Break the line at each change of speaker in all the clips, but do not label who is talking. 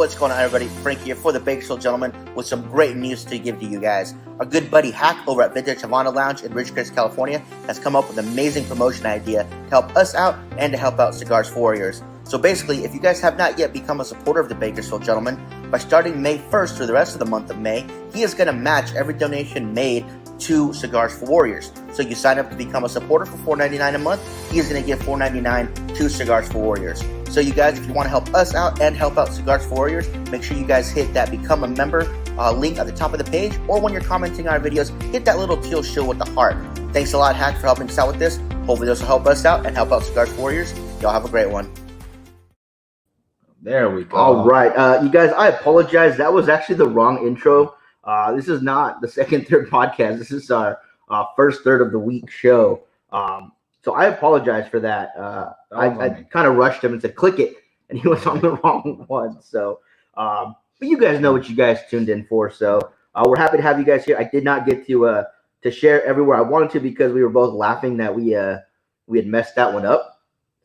What's going on, everybody? Frank here for the Bakersfield Gentleman with some great news to give to you guys. Our good buddy Hack over at Vintage Havana Lounge in Ridgecrest, California has come up with an amazing promotion idea to help us out and to help out Cigars for Warriors. So basically, if you guys have not yet become a supporter of the Bakersfield Gentleman, by starting May 1st through the rest of the month of May, he is going to match every donation made to Cigars for Warriors. So you sign up to become a supporter for $4.99 a month, he is going to give $4.99 to Cigars for Warriors. So you guys, if you want to help us out and help out Cigars for Warriors, make sure you guys hit that Become a Member link at the top of the page, or when you're commenting on our videos, hit that little teal shield with the heart. Thanks a lot, Hack, for helping us out with this. Hopefully this will help us out and help out Cigars for Warriors. Y'all have a great one.
There we go.
All right. You guys, I apologize. That was actually the wrong intro. This is not the second, third podcast. This is our first third of the week show. So I apologize for that. I kind of rushed him and said, click it, and he was on the wrong one. So, but you guys know what you guys tuned in for. So we're happy to have you guys here. I did not get to share everywhere I wanted to because we were both laughing that we had messed that one up.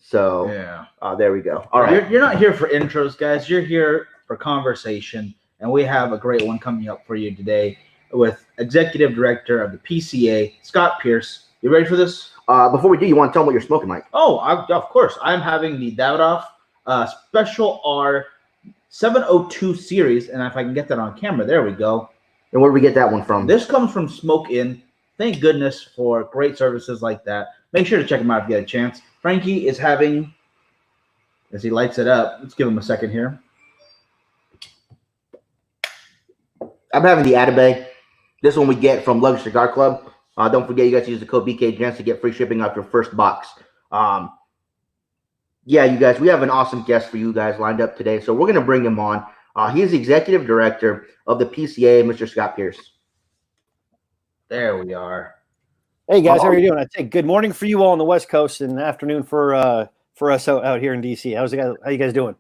So
yeah,
there we go. All right.
You're not here for intros, guys. You're here for conversation, and we have a great one coming up for you today with Executive Director of the PCA, Scott Pearce. You ready for this?
Before we do, you want to tell them what you're smoking, Mike?
Oh, of course. I'm having the Davidoff Special R 702 series, and if I can get that on camera, there we go.
And where did we get that one from?
This comes from Smoke Inn. Thank goodness for great services like that. Make sure to check them out if you get a chance. Frankie is having, as he lights it up, let's give him a second here.
I'm having the Atabay. This one we get from Luxury Cigar Club. Don't forget, you guys use the code BKGents to get free shipping off your first box. Yeah, you guys, we have an awesome guest for you guys lined up today, so we're going to bring him on. He is the Executive Director of the PCA, Mr. Scott Pearce.
There we are.
Hey, guys, how are you doing? I'd say good morning for you all on the West Coast and afternoon for us out here in D.C. How you guys doing?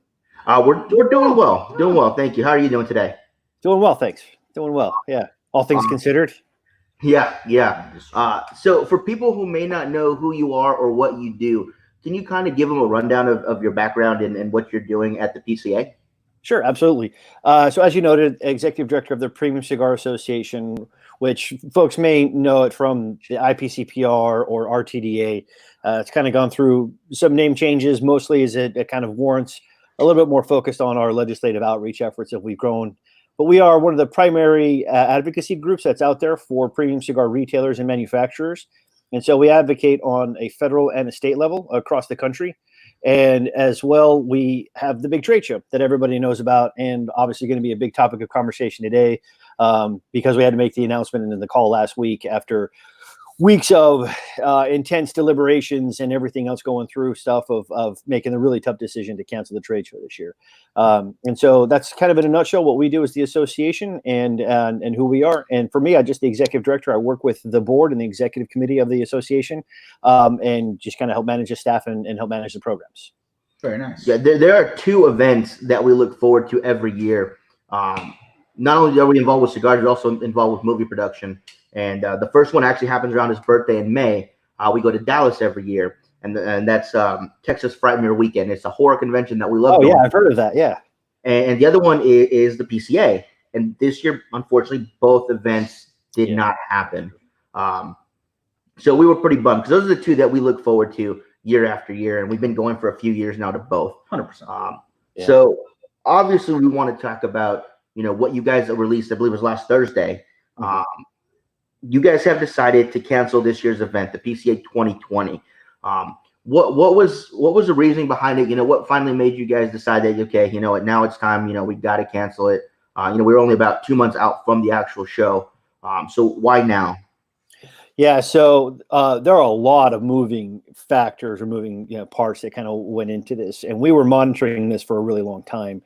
We're doing well. Doing well, thank you. How are you doing today?
Doing well, thanks. Doing well, yeah. All things considered.
Yeah. So for people who may not know who you are or what you do, can you kind of give them a rundown of your background and what you're doing at the PCA?
Sure, absolutely. So as you noted, Executive Director of the Premium Cigar Association, which folks may know it from the IPCPR or RTDA. It's kind of gone through some name changes, mostly as it kind of warrants a little bit more focused on our legislative outreach efforts that we've grown. But we are one of the primary advocacy groups that's out there for premium cigar retailers and manufacturers. And so we advocate on a federal and a state level across the country. And as well, we have the big trade show that everybody knows about, and obviously going to be a big topic of conversation today because we had to make the announcement in the call last week after weeks of intense deliberations and everything else going through stuff of making the really tough decision to cancel the trade show this year. And so that's kind of in a nutshell what we do as the association and who we are. And for me, I'm just the executive director. I work with the board and the executive committee of the association and just kind of help manage the staff and help manage the programs.
Very nice.
Yeah, there are two events that we look forward to every year. Not only are we involved with cigars, we're also involved with movie production. And the first one actually happens around his birthday in May. We go to Dallas every year, and that's Texas Frightmare Weekend. It's a horror convention that we love.
Oh, yeah, I've heard of that, yeah.
And the other one is the PCA. And this year, unfortunately, both events did not happen. So we were pretty bummed because those are the two that we look forward to year after year, and we've been going for a few years now to both.
100%.
So obviously we want to talk about, what you guys released, I believe it was last Thursday. You guys have decided to cancel this year's event, the PCA 2020. What was the reasoning behind it? What finally made you guys decide that, okay, now it's time, we got to cancel it. We were only about 2 months out from the actual show. So why now?
Yeah, so there are a lot of moving factors or moving parts that kind of went into this, and we were monitoring this for a really long time.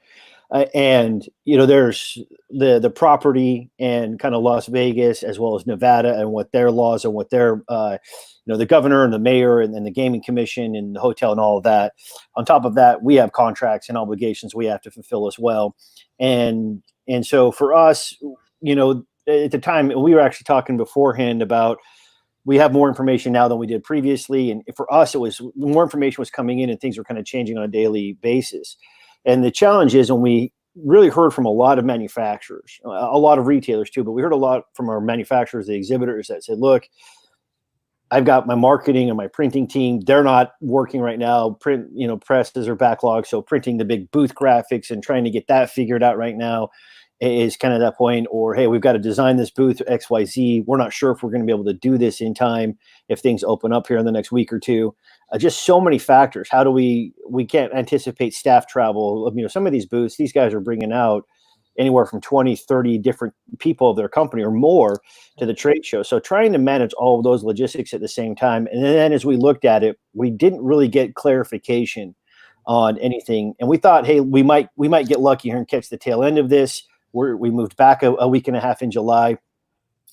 And there's the property and kind of Las Vegas as well as Nevada and what their laws and what their the governor and the mayor and the gaming commission and the hotel and all of that. On top of that, we have contracts and obligations we have to fulfill as well. And so for us, at the time we were actually talking beforehand about we have more information now than we did previously. And for us, it was more information was coming in and things were kind of changing on a daily basis. And the challenge is when we really heard from a lot of manufacturers, a lot of retailers too, but we heard a lot from our manufacturers, the exhibitors that said, look, I've got my marketing and my printing team. They're not working right now. Presses are backlogged. So printing the big booth graphics and trying to get that figured out right now is kind of that point. Or, hey, we've got to design this booth XYZ. We're not sure if we're going to be able to do this in time if things open up here in the next week or two. Just so many factors. How do we can't anticipate staff travel. Some of these booths, these guys are bringing out anywhere from 20, 30 different people of their company or more to the trade show. So trying to manage all of those logistics at the same time. And then as we looked at it, we didn't really get clarification on anything. And we thought, hey, we might get lucky here and catch the tail end of this. We moved back a week and a half in July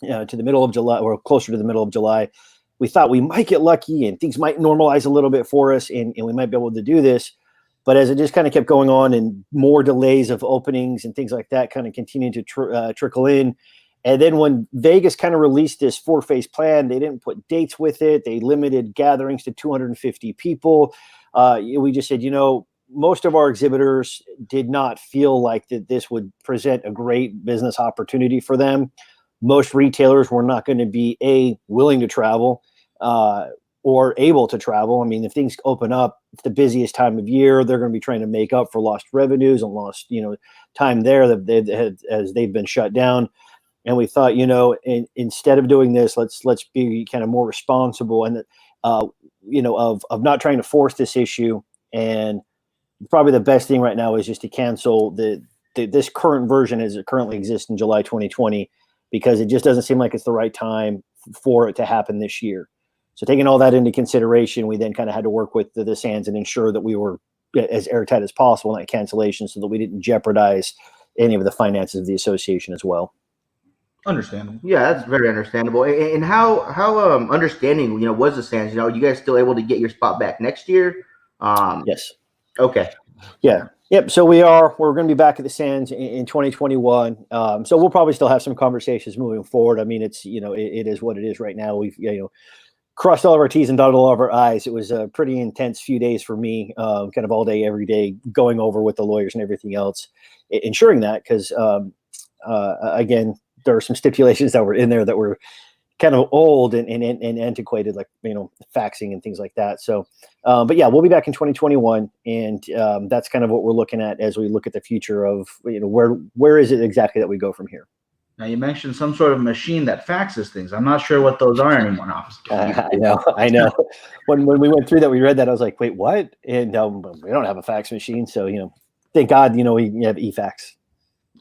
to the middle of July, or closer to the middle of July. We thought we might get lucky and things might normalize a little bit for us and we might be able to do this. But as it just kind of kept going on and more delays of openings and things like that kind of continued to trickle in. And then when Vegas kind of released this 4-phase plan, they didn't put dates with it. They limited gatherings to 250 people. We just said, most of our exhibitors did not feel like that this would present a great business opportunity for them. Most retailers were not going to be willing to travel or able to travel. I mean, if things open up, it's the busiest time of year. They're going to be trying to make up for lost revenues and lost, time there that they've had as they've been shut down. And we thought, instead of doing this, let's be kind of more responsible and, of not trying to force this issue. And probably the best thing right now is just to cancel this current version as it currently exists in July 2020, because it just doesn't seem like it's the right time for it to happen this year. So taking all that into consideration, we then kind of had to work with the Sands and ensure that we were as airtight as possible in that cancellation so that we didn't jeopardize any of the finances of the association as well.
Understandable.
Yeah, that's very understandable. And how understanding, was the Sands? You guys still able to get your spot back next year?
Yes.
Okay.
Yeah. Yep. So we're going to be back at the Sands in 2021. So we'll probably still have some conversations moving forward. I mean, it's, it is what it is right now. We've, crossed all of our T's and dotted all of our I's. It was a pretty intense few days for me, kind of all day, every day, going over with the lawyers and everything else, ensuring that because, again, there are some stipulations that were in there that were kind of old and antiquated, like, faxing and things like that. So, but yeah, we'll be back in 2021. And that's kind of what we're looking at as we look at the future of, where is it exactly that we go from here?
Now, you mentioned some sort of machine that faxes things. I'm not sure what those are anymore.
I know. When we went through that, we read that. I was like, wait, what? And we don't have a fax machine. So, thank God, we have e-fax.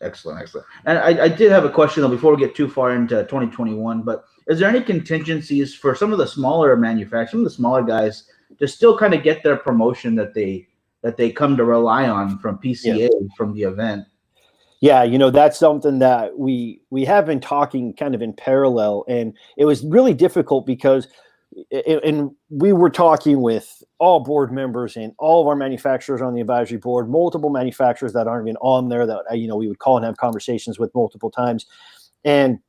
Excellent. And I did have a question, though, before we get too far into 2021. But is there any contingencies for some of the smaller manufacturers, some of the smaller guys, to still kind of get their promotion that they come to rely on from PCA, from the event?
Yeah, that's something that we have been talking kind of in parallel, and it was really difficult because and we were talking with all board members and all of our manufacturers on the advisory board, multiple manufacturers that aren't even on there that, we would call and have conversations with multiple times, and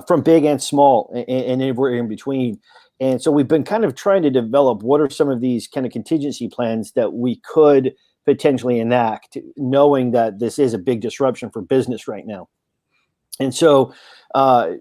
from big and small and everywhere in between. And so we've been kind of trying to develop what are some of these kind of contingency plans that we could potentially enact, knowing that this is a big disruption for business right now. And so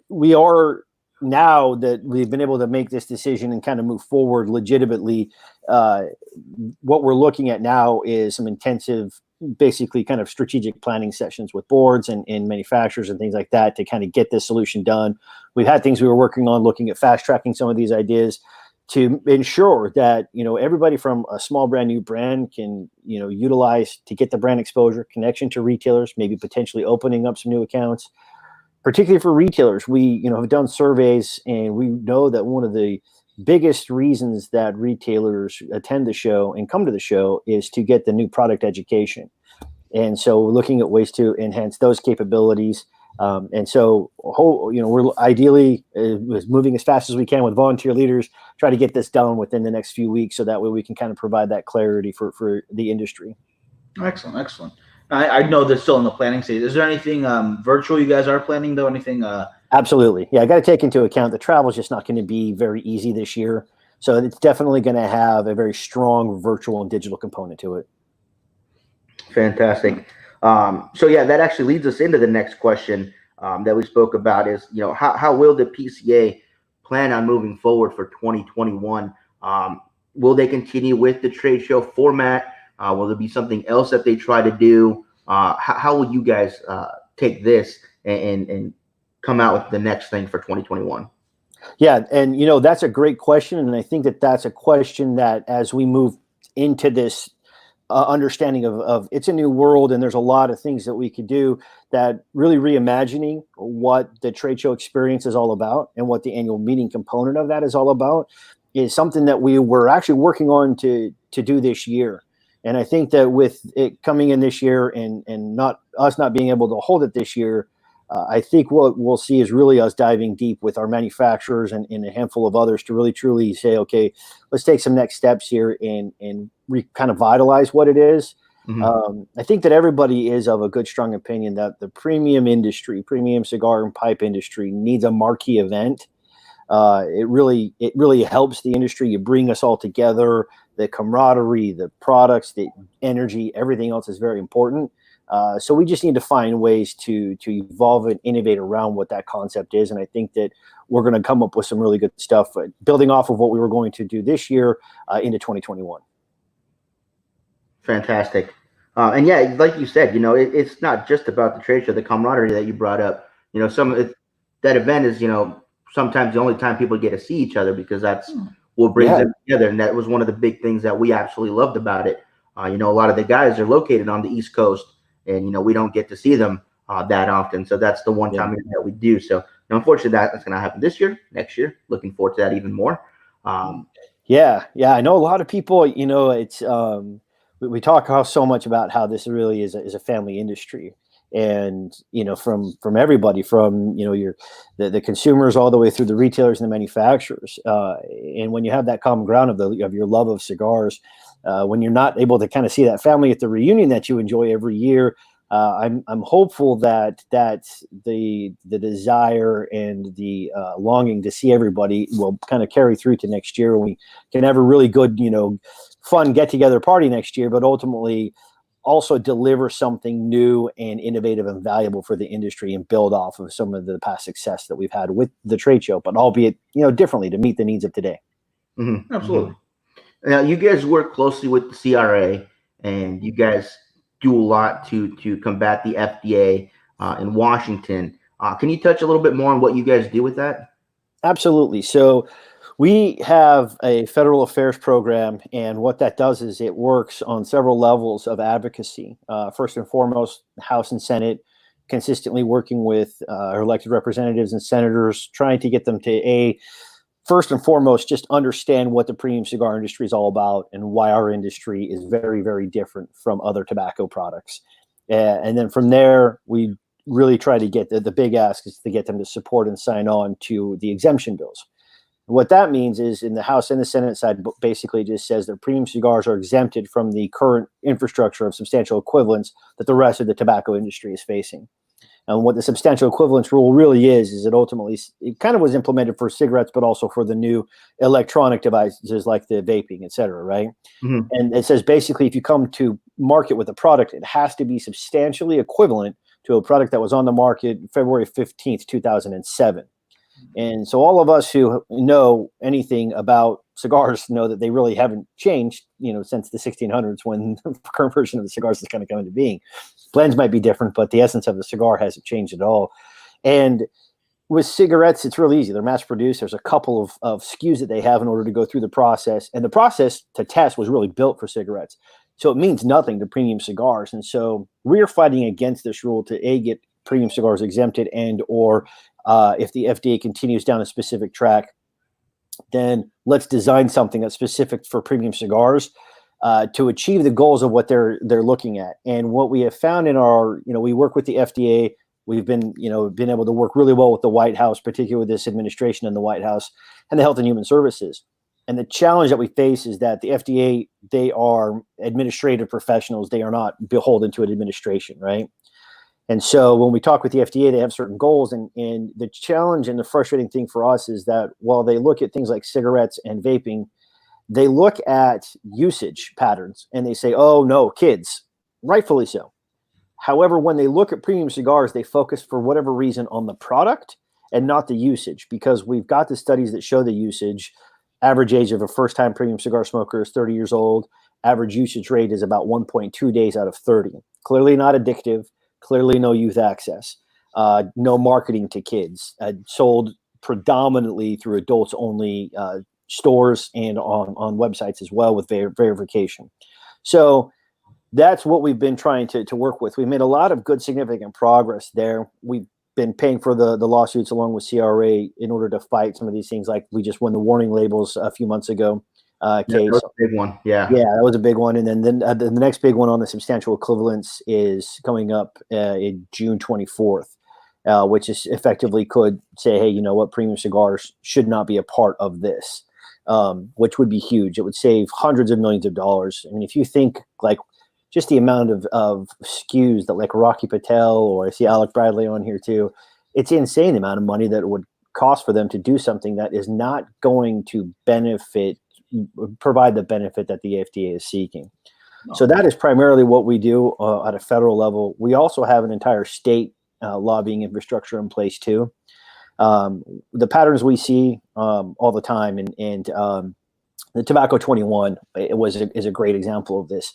we are, now that we've been able to make this decision and kind of move forward legitimately, what we're looking at now is some intensive, basically kind of strategic planning sessions with boards and manufacturers and things like that to kind of get this solution done. We've had things we were working on, looking at fast tracking some of these ideas to ensure that, everybody from a small brand new brand can, utilize to get the brand exposure, connection to retailers, maybe potentially opening up some new accounts. Particularly for retailers, we have done surveys, and we know that one of the biggest reasons that retailers attend the show and come to the show is to get the new product education. And so we're looking at ways to enhance those capabilities. And so, we're ideally moving as fast as we can with volunteer leaders, try to get this done within the next few weeks, so that way we can kind of provide that clarity for the industry.
Excellent. I know they're still in the planning stage. Is there anything virtual you guys are planning, though? Anything?
Absolutely. Yeah, I got to take into account the travel is just not going to be very easy this year. So it's definitely going to have a very strong virtual and digital component to it.
Fantastic. So yeah, that actually leads us into the next question that we spoke about is, how will the PCA plan on moving forward for 2021? Will they continue with the trade show format? Will there be something else that they try to do? How will you guys take this and come out with the next thing for 2021?
Yeah, and that's a great question, and I think that that's a question that as we move into this understanding of it's a new world, and there's a lot of things that we could do, that really reimagining what the trade show experience is all about and what the annual meeting component of that is all about is something that we were actually working on to do this year. And I think that with it coming in this year and not being able to hold it this year, I think what we'll see is really us diving deep with our manufacturers and a handful of others to really truly say, okay, let's take some next steps here and kind of vitalize what it is.
Mm-hmm.
I think that everybody is of a good, strong opinion that the premium cigar and pipe industry needs a marquee event. It really helps the industry. You bring us all together. The camaraderie, the products, the energy, everything else is very important. So we just need to find ways to evolve and innovate around what that concept is. And I think that we're going to come up with some really good stuff, building off of what we were going to do this year into 2021.
Fantastic. And yeah, like you said, it's not just about the trade show, the camaraderie that you brought up. That event is, sometimes the only time people get to see each other, because that's what brings them together. And that was one of the big things that we absolutely loved about it. A lot of the guys are located on the East Coast, and we don't get to see them that often. So that's the one time that we do. So unfortunately, that's going to happen this year, next year. Looking forward to that even more.
Yeah. I know a lot of people. It's we talk so much about how this really is a family industry, and from everybody, from the consumers all the way through the retailers and the manufacturers. And when you have that common ground of your love of cigars. When you're not able to kind of see that family at the reunion that you enjoy every year, I'm hopeful that the desire and the longing to see everybody will kind of carry through to next year, and we can have a really good, fun get together party next year, but ultimately also deliver something new and innovative and valuable for the industry and build off of some of the past success that we've had with the trade show, but albeit differently to meet the needs of today.
Mm-hmm. Absolutely. Now, you guys work closely with the CRA, and you guys do a lot to combat the FDA in Washington. Can you touch a little bit more on what you guys do with that?
Absolutely. So we have a federal affairs program, and what that does is it works on several levels of advocacy. First and foremost, House and Senate, consistently working with our elected representatives and senators, trying to get them to first and foremost, just understand what the premium cigar industry is all about and why our industry is very, very different from other tobacco products. And then from there, we really try to get the big ask is to get them to support and sign on to the exemption bills. What that means is in the House and the Senate side, basically just says that premium cigars are exempted from the current infrastructure of substantial equivalence that the rest of the tobacco industry is facing. And what the substantial equivalence rule really is it ultimately, it kind of was implemented for cigarettes, but also for the new electronic devices like the vaping, et cetera, right?
Mm-hmm.
And it says basically if you come to market with a product, it has to be substantially equivalent to a product that was on the market February 15th, 2007. And so all of us who know anything about cigars know that they really haven't changed, since the 1600s when the current version of the cigars is kind of coming to being. Blends might be different, but the essence of the cigar hasn't changed at all. And with cigarettes, it's really easy. They're mass produced. There's a couple of SKUs that they have in order to go through the process. And the process to test was really built for cigarettes. So it means nothing to premium cigars. And so we're fighting against this rule to get premium cigars exempted, and or if the FDA continues down a specific track, then let's design something that's specific for premium cigars to achieve the goals of what they're looking at. And what we have found in our, we work with the FDA. We've been able to work really well with the White House, particularly with this administration and the White House and the Health and Human Services. And the challenge that we face is that the FDA, they are administrative professionals. They are not beholden to an administration, right? And so when we talk with the FDA, they have certain goals. And the challenge and the frustrating thing for us is that while they look at things like cigarettes and vaping, they look at usage patterns and they say, oh, no, kids, rightfully so. However, when they look at premium cigars, they focus for whatever reason on the product and not the usage, because we've got the studies that show the usage. Average age of a first-time premium cigar smoker is 30 years old. Average usage rate is about 1.2 days out of 30. Clearly not addictive. Clearly no youth access. No marketing to kids. Sold predominantly through adults-only stores and on websites as well with verification. So that's what we've been trying to work with. We made a lot of good, significant progress there. We've been paying for the lawsuits along with CRA in order to fight some of these things. Like we just won the warning labels a few months ago. Case.
That was a big one. Yeah,
that was a big one. And then the next big one on the substantial equivalence is coming up in June 24th, which is effectively could say, hey, you know what, premium cigars should not be a part of this, which would be huge. It would save hundreds of millions of dollars. I mean, if you think like just the amount of SKUs that like Rocky Patel, or I see Alec Bradley on here too, it's insane the amount of money that it would cost for them to do something that is not going to provide the benefit that the FDA is seeking. So that is primarily what we do at a federal level. We also have an entire state lobbying infrastructure in place too. The patterns we see all the time, and the Tobacco 21 is a great example of this.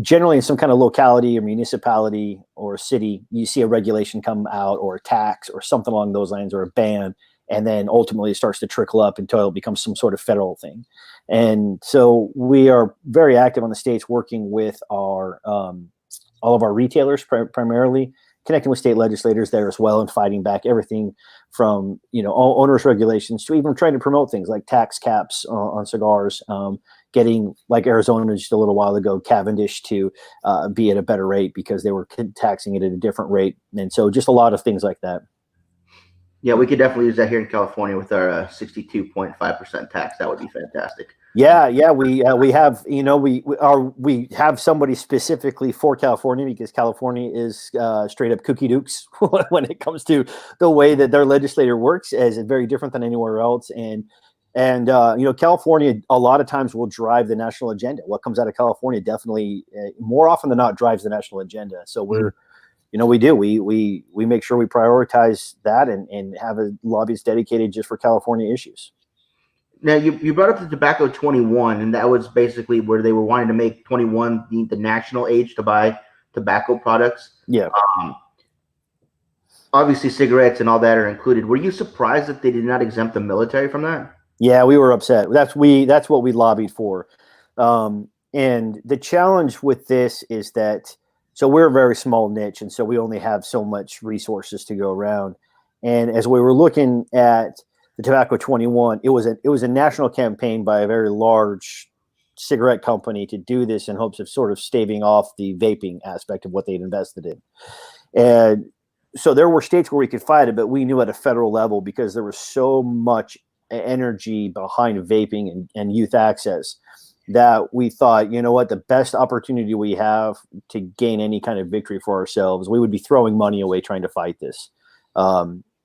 Generally, in some kind of locality or municipality or city, you see a regulation come out or a tax or something along those lines, or a ban, and then ultimately it starts to trickle up until it becomes some sort of federal thing. And so we are very active on the states, working with our all of our retailers, primarily connecting with state legislators there as well, and fighting back everything from onerous regulations to even trying to promote things like tax caps on cigars, getting like Arizona just a little while ago, Cavendish to be at a better rate because they were taxing it at a different rate. And so just a lot of things like that.
Yeah, we could definitely use that here in California with our 62.5% tax. That would be fantastic.
Yeah, we have we have somebody specifically for California, because California is straight up cookie dukes when it comes to the way that their legislator works, as very different than anywhere else. And California a lot of times will drive the national agenda. What comes out of California definitely more often than not drives the national agenda. So we're we make sure we prioritize that and have a lobbyist dedicated just for California issues.
Now, you brought up the Tobacco 21, and that was basically where they were wanting to make 21 the national age to buy tobacco products.
Yeah.
Obviously, cigarettes and all that are included. Were you surprised that they did not exempt the military from that?
Yeah, we were upset. That's what we lobbied for. And the challenge with this is that, so we're a very small niche, and so we only have so much resources to go around. And as we were looking at the Tobacco 21, it was a national campaign by a very large cigarette company to do this in hopes of sort of staving off the vaping aspect of what they'd invested in. And so there were states where we could fight it, but we knew at a federal level, because there was so much energy behind vaping and youth access, that we thought, you know what, the best opportunity we have to gain any kind of victory for ourselves, we would be throwing money away trying to fight this.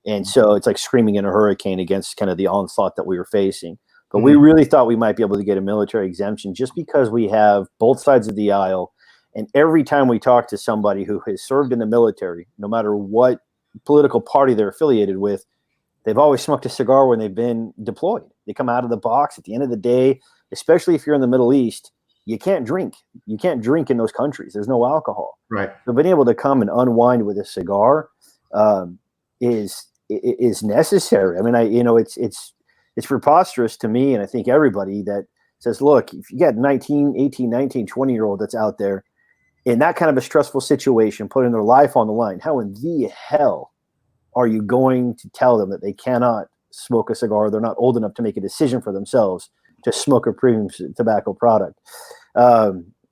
And so it's like screaming in a hurricane against kind of the onslaught that we were facing. But we really thought we might be able to get a military exemption, just because we have both sides of the aisle. And every time we talk to somebody who has served in the military, no matter what political party they're affiliated with, they've always smoked a cigar when they've been deployed. They come out of the box at the end of the day, especially if you're in the Middle East, you can't drink. You can't drink in those countries. There's no alcohol.
Right.
So being able to come and unwind with a cigar is necessary. I mean, it's preposterous to me, and I think everybody that says, look, if you got 18, 19, 20-year-old that's out there in that kind of a stressful situation, putting their life on the line, how in the hell are you going to tell them that they cannot smoke a cigar? They're not old enough to make a decision for themselves to smoke a premium tobacco product.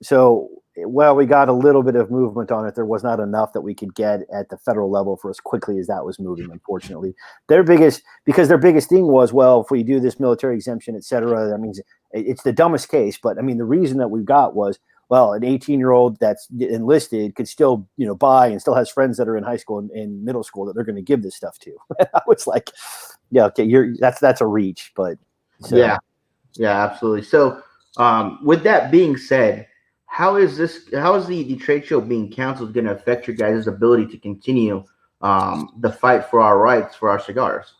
So while we got a little bit of movement on it, there was not enough that we could get at the federal level for as quickly as that was moving, unfortunately. Their biggest thing was, well, if we do this military exemption, et cetera, that means it's the dumbest case. But I mean, the reason that we got was, well, an 18-year-old that's enlisted could still, buy and still has friends that are in high school and middle school that they're going to give this stuff to. I was like, yeah, okay, that's a reach, but so.
Yeah, absolutely. So with that being said, How is the trade show being canceled going to affect your guys' ability to continue the fight for our rights for our cigars?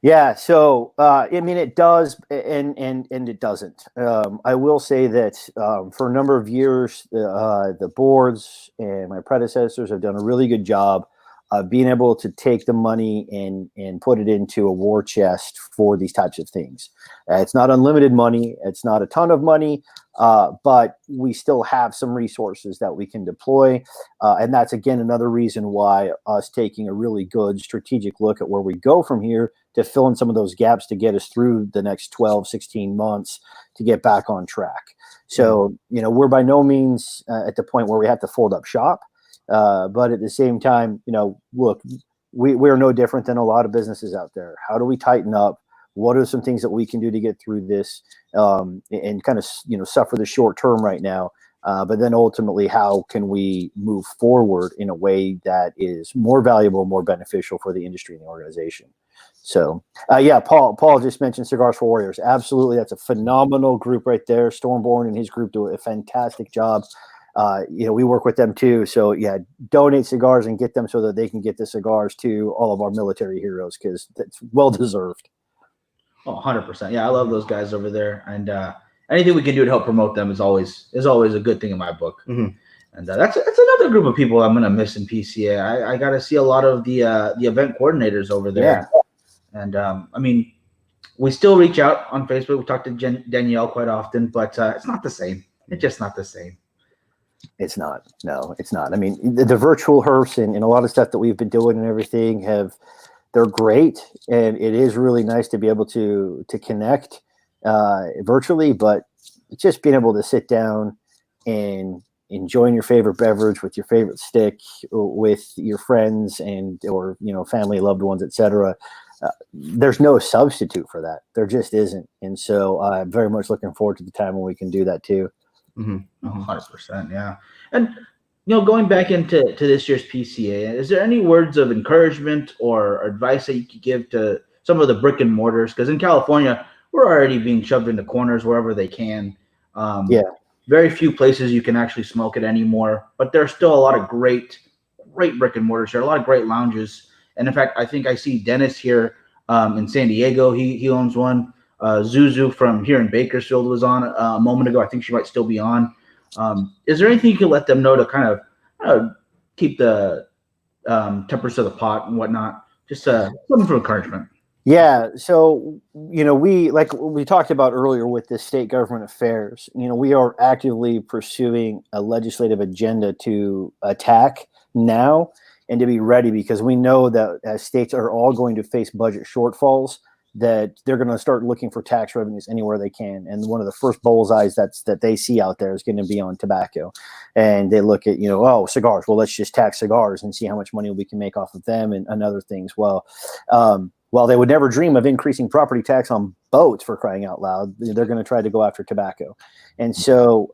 Yeah, so I mean, it does, and it doesn't. I will say that for a number of years, the boards and my predecessors have done a really good job of being able to take the money and put it into a war chest for these types of things. It's not unlimited money; it's not a ton of money, but we still have some resources that we can deploy, and that's again another reason why us taking a really good strategic look at where we go from here to fill in some of those gaps to get us through the next 12, 16 months to get back on track. So, we're by no means at the point where we have to fold up shop. But at the same time, look, we're no different than a lot of businesses out there. How do we tighten up? What are some things that we can do to get through this and kind of, suffer the short term right now? But then ultimately, how can we move forward in a way that is more valuable, more beneficial for the industry and the organization? So, Paul just mentioned Cigars for Warriors. Absolutely. That's a phenomenal group right there. Stormborn and his group do a fantastic job. We work with them too. So yeah, donate cigars and get them so that they can get the cigars to all of our military heroes because that's well deserved.
Oh, 100%. Yeah, I love those guys over there. And anything we can do to help promote them is always a good thing in my book.
Mm-hmm.
And that's another group of people I'm going to miss in PCA. I got to see a lot of the event coordinators over there. Yeah. And I mean, we still reach out on Facebook. We talk to Danielle quite often, but it's not the same. It's just not the same.
It's not. No, it's not. I mean, the virtual herfs and a lot of stuff that we've been doing and everything they're great. And it is really nice to be able to connect virtually, but just being able to sit down and enjoying your favorite beverage with your favorite stick with your friends or family, loved ones, etc. There's no substitute for that. There just isn't. And so I'm very much looking forward to the time when we can do that too.
100%. Yeah. And, going back into this year's PCA, is there any words of encouragement or advice that you could give to some of the brick and mortars? Because in California, we're already being shoved into corners wherever they can. Very few places you can actually smoke it anymore, but there's still a lot of great brick and mortars here, a lot of great lounges. And in fact, I think I see Dennis here in San Diego. He owns one. Zuzu from here in Bakersfield was on a moment ago. I think she might still be on. Is there anything you can let them know to kind of keep the temperature of the pot and whatnot? Just something for encouragement.
Yeah. So, we talked about earlier with the state government affairs, we are actively pursuing a legislative agenda to attack now and to be ready because we know that as states are all going to face budget shortfalls, that they're going to start looking for tax revenues anywhere they can. And one of the first bullseyes that they see out there is going to be on tobacco. And they look at, cigars. Well, let's just tax cigars and see how much money we can make off of them and other things. Well, while they would never dream of increasing property tax on boats for crying out loud, they're going to try to go after tobacco. And so,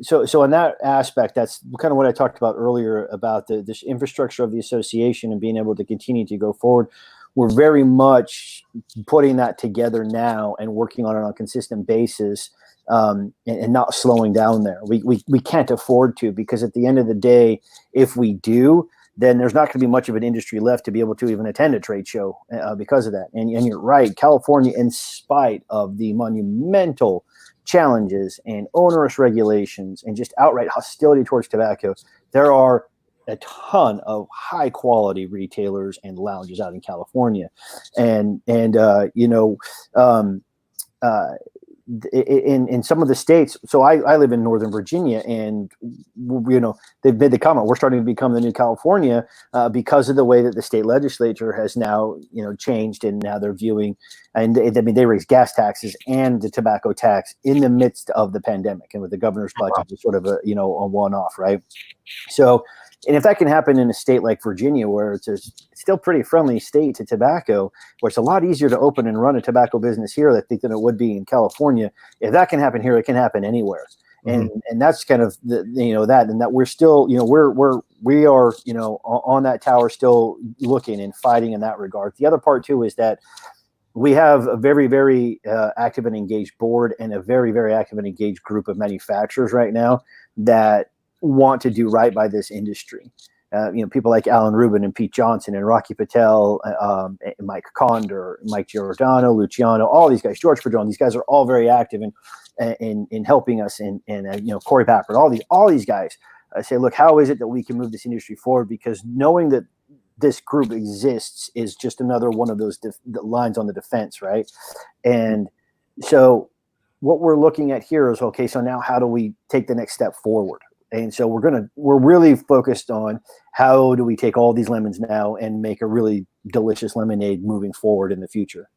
so in that aspect, that's kind of what I talked about earlier about this infrastructure of the association and being able to continue to go forward. We're very much putting that together now and working on it on a consistent basis and not slowing down there. We can't afford to because at the end of the day, if we do, then there's not going to be much of an industry left to be able to even attend a trade show because of that. And you're right, California, in spite of the monumental challenges and onerous regulations and just outright hostility towards tobacco, there are a ton of high quality retailers and lounges out in California. And in some of the states, so I live in Northern Virginia, and they've made the comment we're starting to become the new California because of the way that the state legislature has now changed, and now they're viewing, and they raised gas taxes and the tobacco tax in the midst of the pandemic, and with the governor's budget was sort of a one-off, right? So. And if that can happen in a state like Virginia, where it's a still pretty friendly state to tobacco, where it's a lot easier to open and run a tobacco business here, I think, than it would be in California. If that can happen here, it can happen anywhere. And that's kind of that we're still, we are on that tower still looking and fighting in that regard. The other part too is that we have a very, very active and engaged board and a very, very active and engaged group of manufacturers right now that want to do right by this industry. People like Alan Rubin and Pete Johnson and Rocky Patel, and Mike Conder, Mike Giordano, Luciano, all these guys, George Padron, these guys are all very active in helping us, and Corey Pappard, all these guys say, look, how is it that we can move this industry forward? Because knowing that this group exists is just another one of those lines on the defense, right? And so what we're looking at here is, okay, so now how do we take the next step forward? And so we're really focused on how do we take all these lemons now and make a really delicious lemonade moving forward in the future.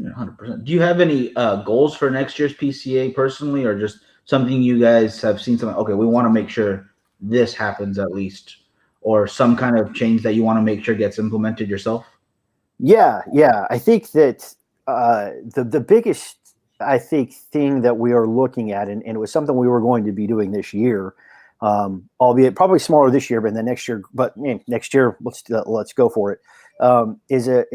100%. Do you have any goals for next year's PCA personally, or just something you guys have seen something, okay, we want to make sure this happens at least, or some kind of change that you want to make sure gets implemented yourself? Yeah.
I think that the biggest, thing that we are looking at, and it was something we were going to be doing this year, albeit probably smaller this year, but then next year, next year, let's go for it, is a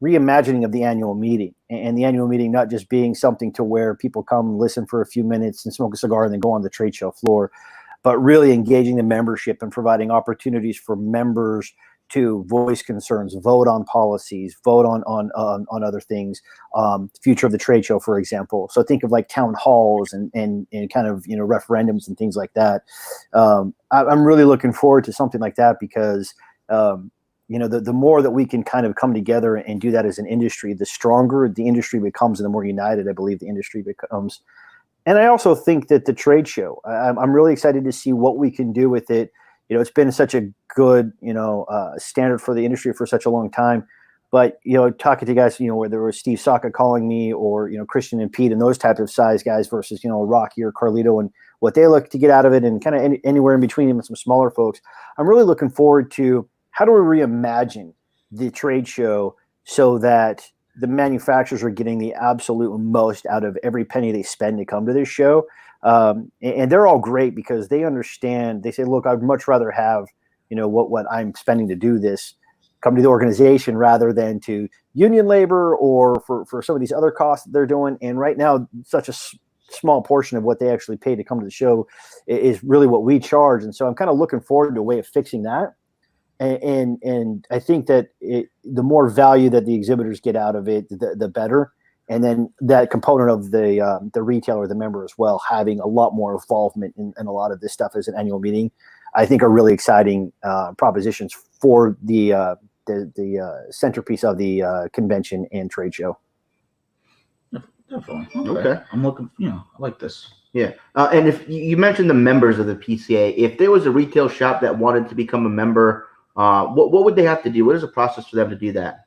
reimagining of the annual meeting, and the annual meeting not just being something to where people come listen for a few minutes and smoke a cigar and then go on the trade show floor, but really engaging the membership and providing opportunities for members to voice concerns, vote on policies, vote on other things, future of the trade show, for example. So think of like town halls and kind of, referendums and things like that. I'm really looking forward to something like that because, the more that we can kind of come together and do that as an industry, the stronger the industry becomes and the more united I believe the industry becomes. And I also think that the trade show, I'm really excited to see what we can do with it. It's been such a good, standard for the industry for such a long time. But, talking to you guys, whether it was Steve Saka calling me or, Christian and Pete and those types of size guys versus, Rocky or Carlito and what they look to get out of it, and kind of anywhere in between them and some smaller folks, I'm really looking forward to how do we reimagine the trade show so that the manufacturers are getting the absolute most out of every penny they spend to come to this show. And they're all great because they understand. They say, look, I'd much rather have, what I'm spending to do this come to the organization rather than to union labor or for some of these other costs that they're doing. And right now, such a small portion of what they actually pay to come to the show is really what we charge. And so I'm kind of looking forward to a way of fixing that. And I think that the more value that the exhibitors get out of it, the better. And then that component of the retailer, the member as well, having a lot more involvement in a lot of this stuff as an annual meeting, I think are really exciting propositions for the centerpiece of the convention and trade show.
Definitely. Okay. I'm looking, I like this.
Yeah. And if you mentioned the members of the PCA, if there was a retail shop that wanted to become a member, what would they have to do? What is the process for them to do that?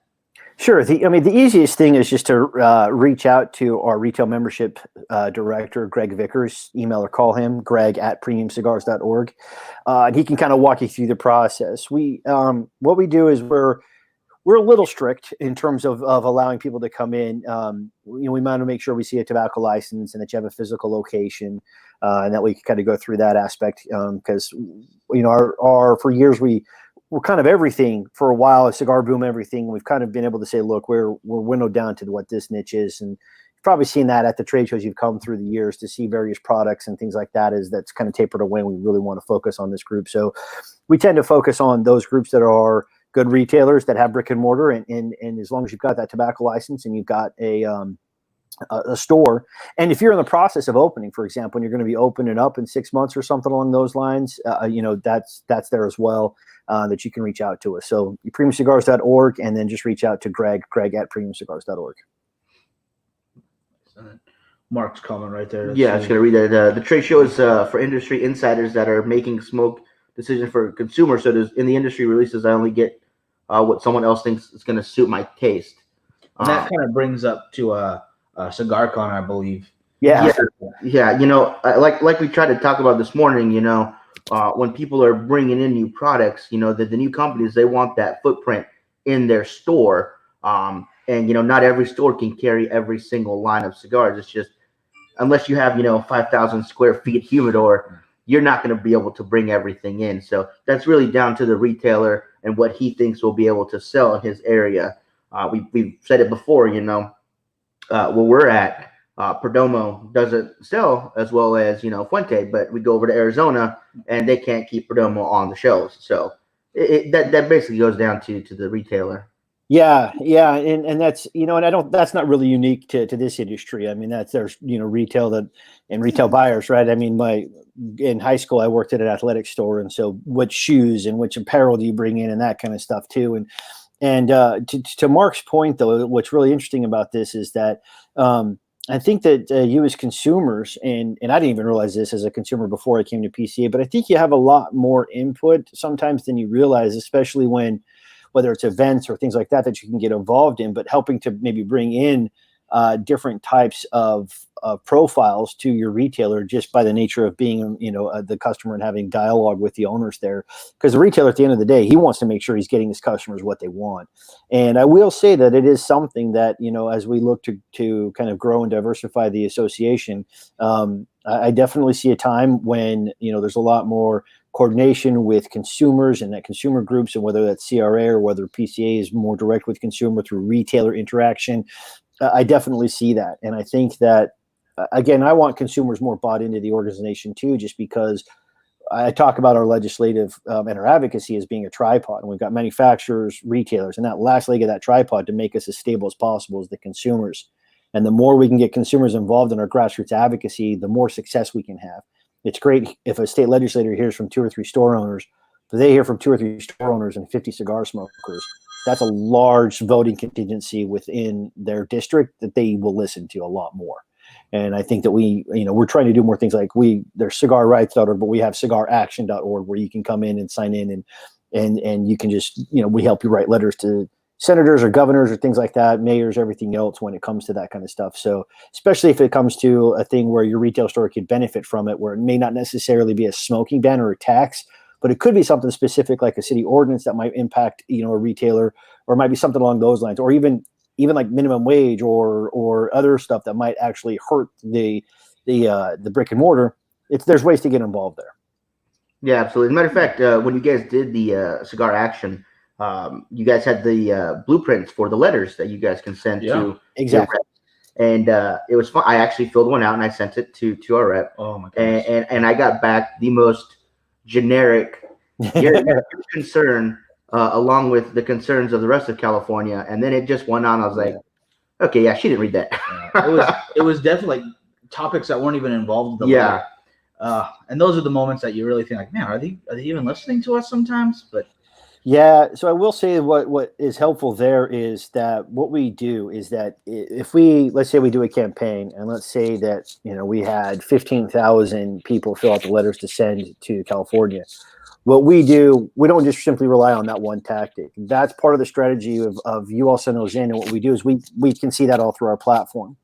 Sure. The easiest thing is just to reach out to our retail membership director, Greg Vickers. Email or call him, greg@premiumcigars.org. And he can kind of walk you through the process. What we do is we're a little strict in terms of allowing people to come in. We want to make sure we see a tobacco license and that you have a physical location, and that we can kind of go through that aspect. Because for years we're kind of everything for a while, a cigar boom, everything. We've kind of been able to say, look, we're winnowed down to what this niche is. And you've probably seen that at the trade shows you've come through the years to see various products and things like that, that's kind of tapered away. We really want to focus on this group. So we tend to focus on those groups that are good retailers that have brick and mortar. And as long as you've got that tobacco license and you've got a store, and if you're in the process of opening, for example, and you're going to be opening up in 6 months or something along those lines, that's there as well, that you can reach out to us. So premiumcigars.org, and then just reach out to Greg@premiumcigars.org.
Mark's comment right there.
Yeah, I was going to read that. The trade show is for industry insiders that are making smoke decisions for consumers. So in the industry releases, I only get what someone else thinks is going to suit my taste.
And that kind of brings up to CigarCon, I believe.
Yeah. Like we tried to talk about this morning, when people are bringing in new products, the new companies, they want that footprint in their store. And, not every store can carry every single line of cigars. It's just, unless you have, 5,000 square feet humidor, you're not going to be able to bring everything in. So that's really down to the retailer and what he thinks will be able to sell in his area. we've said it before, where we're at, Perdomo doesn't sell as well as, Fuente, but we go over to Arizona and they can't keep Perdomo on the shelves. So that basically goes down to the retailer.
Yeah, and that's and that's not really unique to this industry. I mean, there's retail and retail buyers, right? I mean, in high school I worked at an athletic store, and so what shoes and which apparel do you bring in and that kind of stuff too. And to Mark's point though, what's really interesting about this is that I think that you as consumers, and I didn't even realize this as a consumer before I came to PCA, but I think you have a lot more input sometimes than you realize, especially whether it's events or things like that you can get involved in, but helping to maybe bring in different types of profiles to your retailer just by the nature of being, the customer and having dialogue with the owners there. Because the retailer at the end of the day, he wants to make sure he's getting his customers what they want. And I will say that it is something that, as we look to kind of grow and diversify the association, I definitely see a time when, there's a lot more coordination with consumers and that consumer groups, and whether that's CRA or whether PCA is more direct with consumer through retailer interaction. I definitely see that. And I think that, again, I want consumers more bought into the organization too, just because I talk about our legislative and our advocacy as being a tripod, and we've got manufacturers, retailers, and that last leg of that tripod to make us as stable as possible is the consumers. And the more we can get consumers involved in our grassroots advocacy, the more success we can have. It's great if a state legislator hears from 2 or 3 store owners, but they hear from 2 or 3 store owners and 50 cigar smokers. That's a large voting contingency within their district that they will listen to a lot more. And I think that we're trying to do more things like there's cigarrights.org, but we have cigaraction.org where you can come in and sign in and you can just, we help you write letters to senators or governors or things like that, mayors, everything else when it comes to that kind of stuff. So especially if it comes to a thing where your retail store could benefit from it, where it may not necessarily be a smoking ban or a tax, but it could be something specific like a city ordinance that might impact, a retailer, or it might be something along those lines, or even like minimum wage or other stuff that might actually hurt the brick and mortar. There's ways to get involved there.
Yeah, absolutely. As a matter of fact, when you guys did the cigar action, you guys had the blueprints for the letters that you guys can send to
exactly.
And it was fun. I actually filled one out and I sent it to our rep.
Oh my goodness.
And I got back the most generic concern, along with the concerns of the rest of California. And then it just went on. I was like, okay, yeah, she didn't read that.
It was definitely like topics that weren't even involved in the letter. And those are the moments that you really think like, man, are they even listening to us sometimes? But
yeah, so I will say what is helpful there is that what we do is that if let's say we do a campaign, and let's say that we had 15,000 people fill out the letters to send to California. What we do, we don't just simply rely on that one tactic. That's part of the strategy of you all send those in, and what we do is we can see that all through our platform.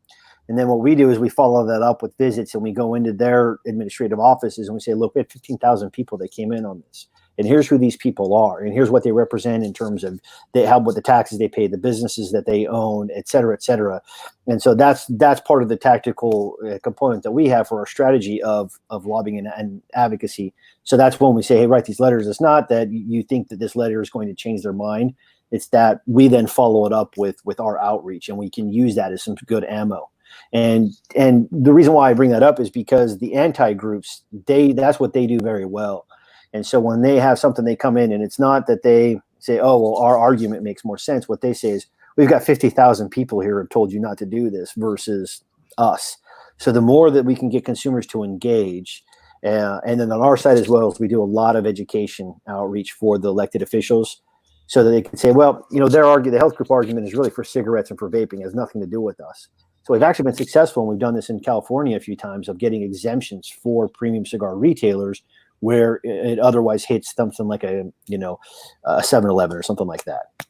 And then what we do is we follow that up with visits, and we go into their administrative offices and we say, look, we had 15,000 people that came in on this. And here's who these people are, and here's what they represent in terms of what the taxes they pay, the businesses that they own, et cetera, et cetera. And so that's part of the tactical component that we have for our strategy of lobbying and advocacy. So that's when we say, hey, write these letters. It's not that you think that this letter is going to change their mind. It's that we then follow it up with our outreach, and we can use that as some good ammo. And the reason why I bring that up is because the anti-groups, that's what they do very well. And so when they have something, they come in, and it's not that they say, oh, well, our argument makes more sense. What they say is, we've got 50,000 people here who have told you not to do this versus us. So the more that we can get consumers to engage, and then on our side as well, we do a lot of education outreach for the elected officials so that they can say, well, the health group argument is really for cigarettes and for vaping. It has nothing to do with us. So we've actually been successful, and we've done this in California a few times, of getting exemptions for premium cigar retailers where it otherwise hits something like a 7-Eleven or something like that.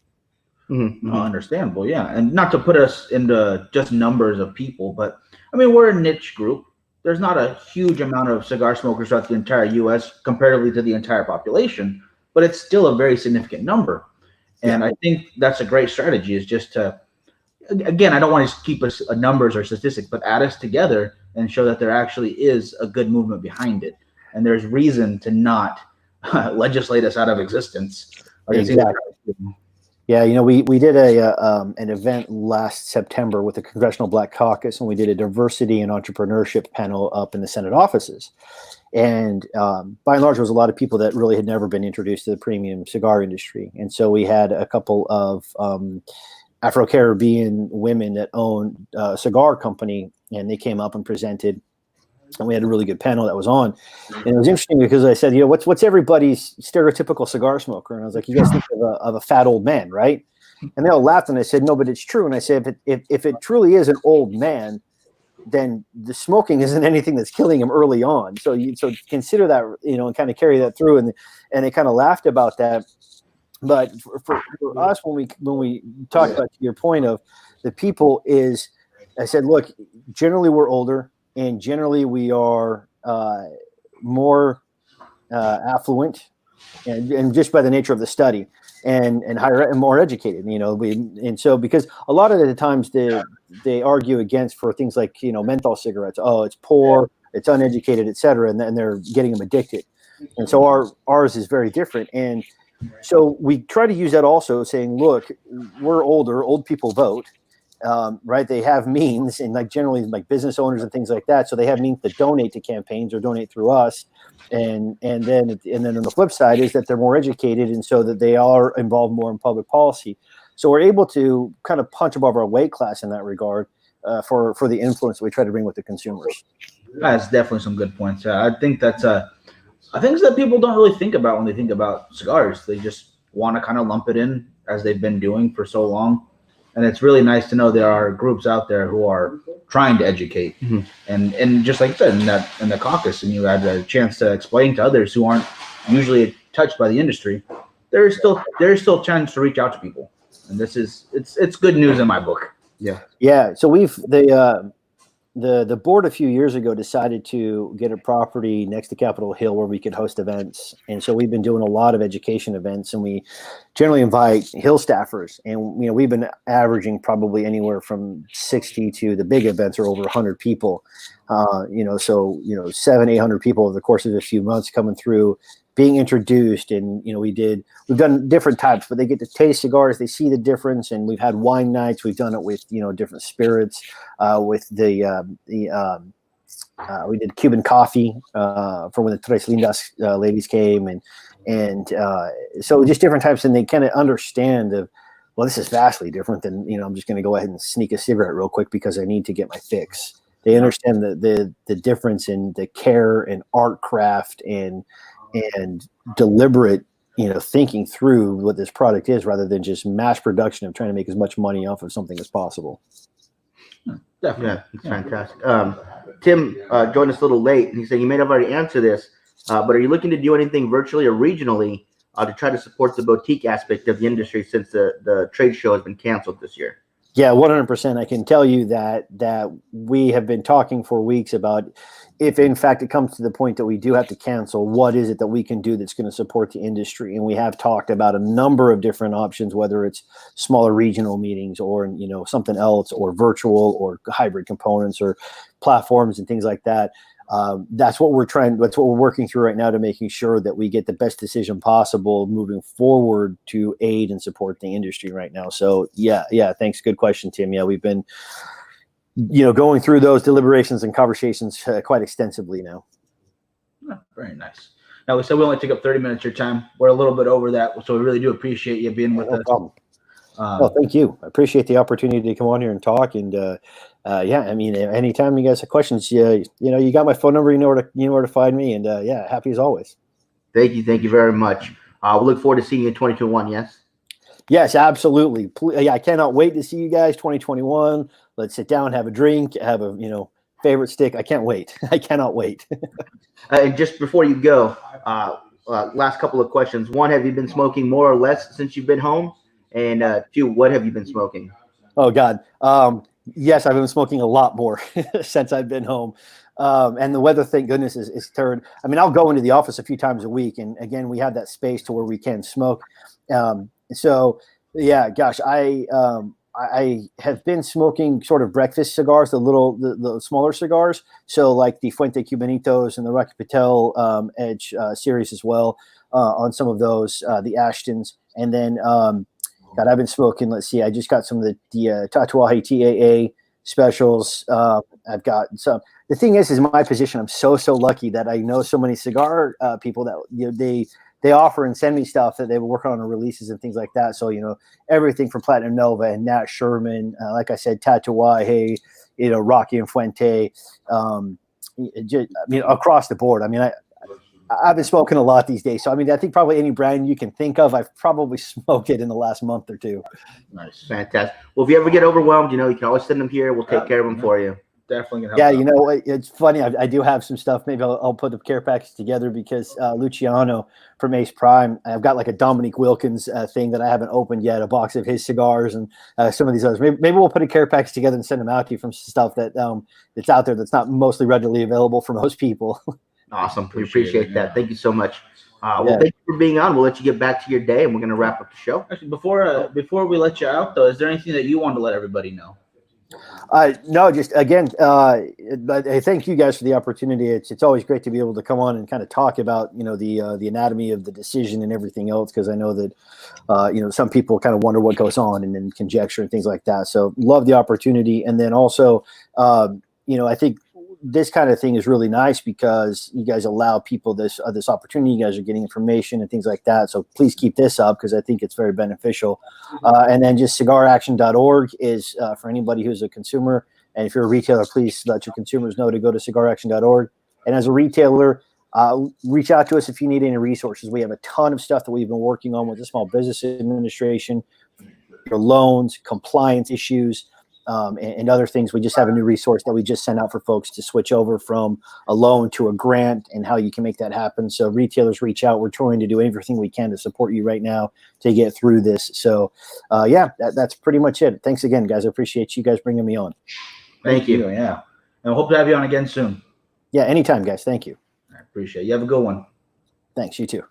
Mm-hmm. Understandable, yeah. And not to put us into just numbers of people, but I mean, we're a niche group. There's not a huge amount of cigar smokers throughout the entire U.S. comparatively to the entire population, but it's still a very significant number. And I think that's a great strategy, is just to, again, I don't want to keep us numbers or statistics, but add us together and show that there actually is a good movement behind it. And there's reason to not legislate us out of existence.
Exactly. Yeah, we did an event last September with the Congressional Black Caucus, and we did a diversity and entrepreneurship panel up in the Senate offices. And by and large, there was a lot of people that really had never been introduced to the premium cigar industry. And so we had a couple of Afro-Caribbean women that own a cigar company, and they came up and presented. And we had a really good panel that was on. And it was interesting because I said, what's everybody's stereotypical cigar smoker? And I was like, you guys think of a fat old man, right? And they all laughed, and I said, no, but it's true. And I said, if it truly is an old man, then the smoking isn't anything that's killing him early on. So consider that, and kind of carry that through. And they kind of laughed about that. But for us, when we talk about your point of the people is, I said, look, generally we're older, and generally we are more affluent, and just by the nature of the study, and higher and more educated. And so because a lot of the times they argue against for things like menthol cigarettes. Oh, it's poor, it's uneducated, etc., and then they're getting them addicted. And so ours is very different. And so we try to use that also, saying, look, we're older, old people vote, right? They have means, and generally business owners and things like that. So they have means to donate to campaigns or donate through us. And then on the flip side is that they're more educated, and so that they are involved more in public policy. So we're able to kind of punch above our weight class in that regard for the influence that we try to bring with the consumers.
That's definitely some good points. I think that's things that people don't really think about when they think about cigars. They just want to kind of lump it in as they've been doing for so long. And it's really nice to know there are groups out there who are trying to educate. Mm-hmm. And just like you said, in the caucus, and you had a chance to explain to others who aren't usually touched by the industry, there's still a chance to reach out to people. And it's good news in my book. Yeah.
Yeah. So the board a few years ago decided to get a property next to Capitol Hill where we could host events. And so we've been doing a lot of education events, and we generally invite Hill staffers. And, we've been averaging probably anywhere from 60 to the big events are over 100 people. So 700-800 people over the course of a few months coming through, being introduced. And, we've done different types, but they get to taste cigars, they see the difference. And we've had wine nights. We've done it with, different spirits, with we did Cuban coffee, for when the Tres Lindas ladies came. And so just different types, and they kind of understand well, this is vastly different than, I'm just going to go ahead and sneak a cigarette real quick because I need to get my fix. They understand the difference in the care and art craft and deliberate, thinking through what this product is, rather than just mass production of trying to make as much money off of something as possible.
Definitely. Yeah, it's fantastic. Tim joined us a little late, and he said you may have already answered this, but are you looking to do anything virtually or regionally to try to support the boutique aspect of the industry since the trade show has been canceled this year?
Yeah, 100%. I can tell you that we have been talking for weeks about if, in fact, it comes to the point that we do have to cancel, what is it that we can do that's going to support the industry? And we have talked about a number of different options, whether it's smaller regional meetings or, something else, or virtual or hybrid components or platforms and things like that. That's what we're working through right now, to making sure that we get the best decision possible moving forward to aid and support the industry right now. So yeah. Thanks. Good question, Tim. Yeah, we've been, going through those deliberations and conversations quite extensively now.
Very nice. Now, we said we only took up 30 minutes of your time. We're a little bit over that, so we really do appreciate you being with us.
No problem. Thank you. I appreciate the opportunity to come on here and talk. And anytime you guys have questions, you got my phone number. You know where to find me. And happy as always.
Thank you very much. We look forward to seeing you in 2021. Yes.
Yes, absolutely. I cannot wait to see you guys 2021. Let's sit down, have a drink, have a favorite stick. I can't wait. I cannot wait.
And just before you go, last couple of questions. One, have you been smoking more or less since you've been home? And two, what have you been smoking?
Oh God. Yes, I've been smoking a lot more since I've been home. And the weather, thank goodness, is turned. I mean, I'll go into the office a few times a week, and again, we have that space to where we can smoke. So yeah, gosh, I have been smoking sort of breakfast cigars, the smaller cigars. So like the Fuente Cubanitos and the Rocky Patel Edge series as well, on some of those, the Ashtons. And then God, I've been smoking. Let's see. I just got some of the Tatuaje TAA specials. I've got some. The thing is my position. I'm so lucky that I know so many cigar people that they offer and send me stuff that they were working on releases and things like that. So everything from Platinum Nova and Nat Sherman, like I said, Tatuaje, Rocky and Fuente, across the board. I mean, I've been smoking a lot these days. So, I mean, I think probably any brand you can think of, I've probably smoked it in the last month or two.
Nice. Fantastic. Well, if you ever get overwhelmed, you can always send them here. We'll take care of them for you.
Definitely gonna
Yeah,
help out.
it's funny. I do have some stuff. Maybe I'll put the care package together because Luciano from Ace Prime, I've got like a Dominique Wilkins thing that I haven't opened yet, a box of his cigars and some of these others. Maybe we'll put a care package together and send them out to you from stuff that that's out there that's not mostly readily available for most people.
Awesome. We appreciate that. Thank you so much. Well, thank you for being on. We'll let you get back to your day, and we're going to wrap up the show.
Actually, before we let you out, though, is there anything that you want to let everybody know?
No, just again, but I thank you guys for the opportunity. It's always great to be able to come on and kind of talk about the anatomy of the decision and everything else, because I know that some people kind of wonder what goes on and then conjecture and things like that. So love the opportunity, and then also I think this kind of thing is really nice because you guys allow people this opportunity. You guys are getting information and things like that. So please keep this up because I think it's very beneficial. And then just cigaraction.org is for anybody who's a consumer. And if you're a retailer, please let your consumers know to go to cigaraction.org. And as a retailer, reach out to us if you need any resources. We have a ton of stuff that we've been working on with the Small Business Administration, your loans, compliance issues, and other things. We just have a new resource that we just sent out for folks to switch over from a loan to a grant and how you can make that happen. So retailers, reach out. We're trying to do everything we can to support you right now to get through this. So that's pretty much it. Thanks again, guys. I appreciate you guys bringing me on.
Thank you.
Yeah. And hope to have you on again soon.
Yeah, anytime, guys. Thank you.
I appreciate it. You have a good one.
Thanks. You too.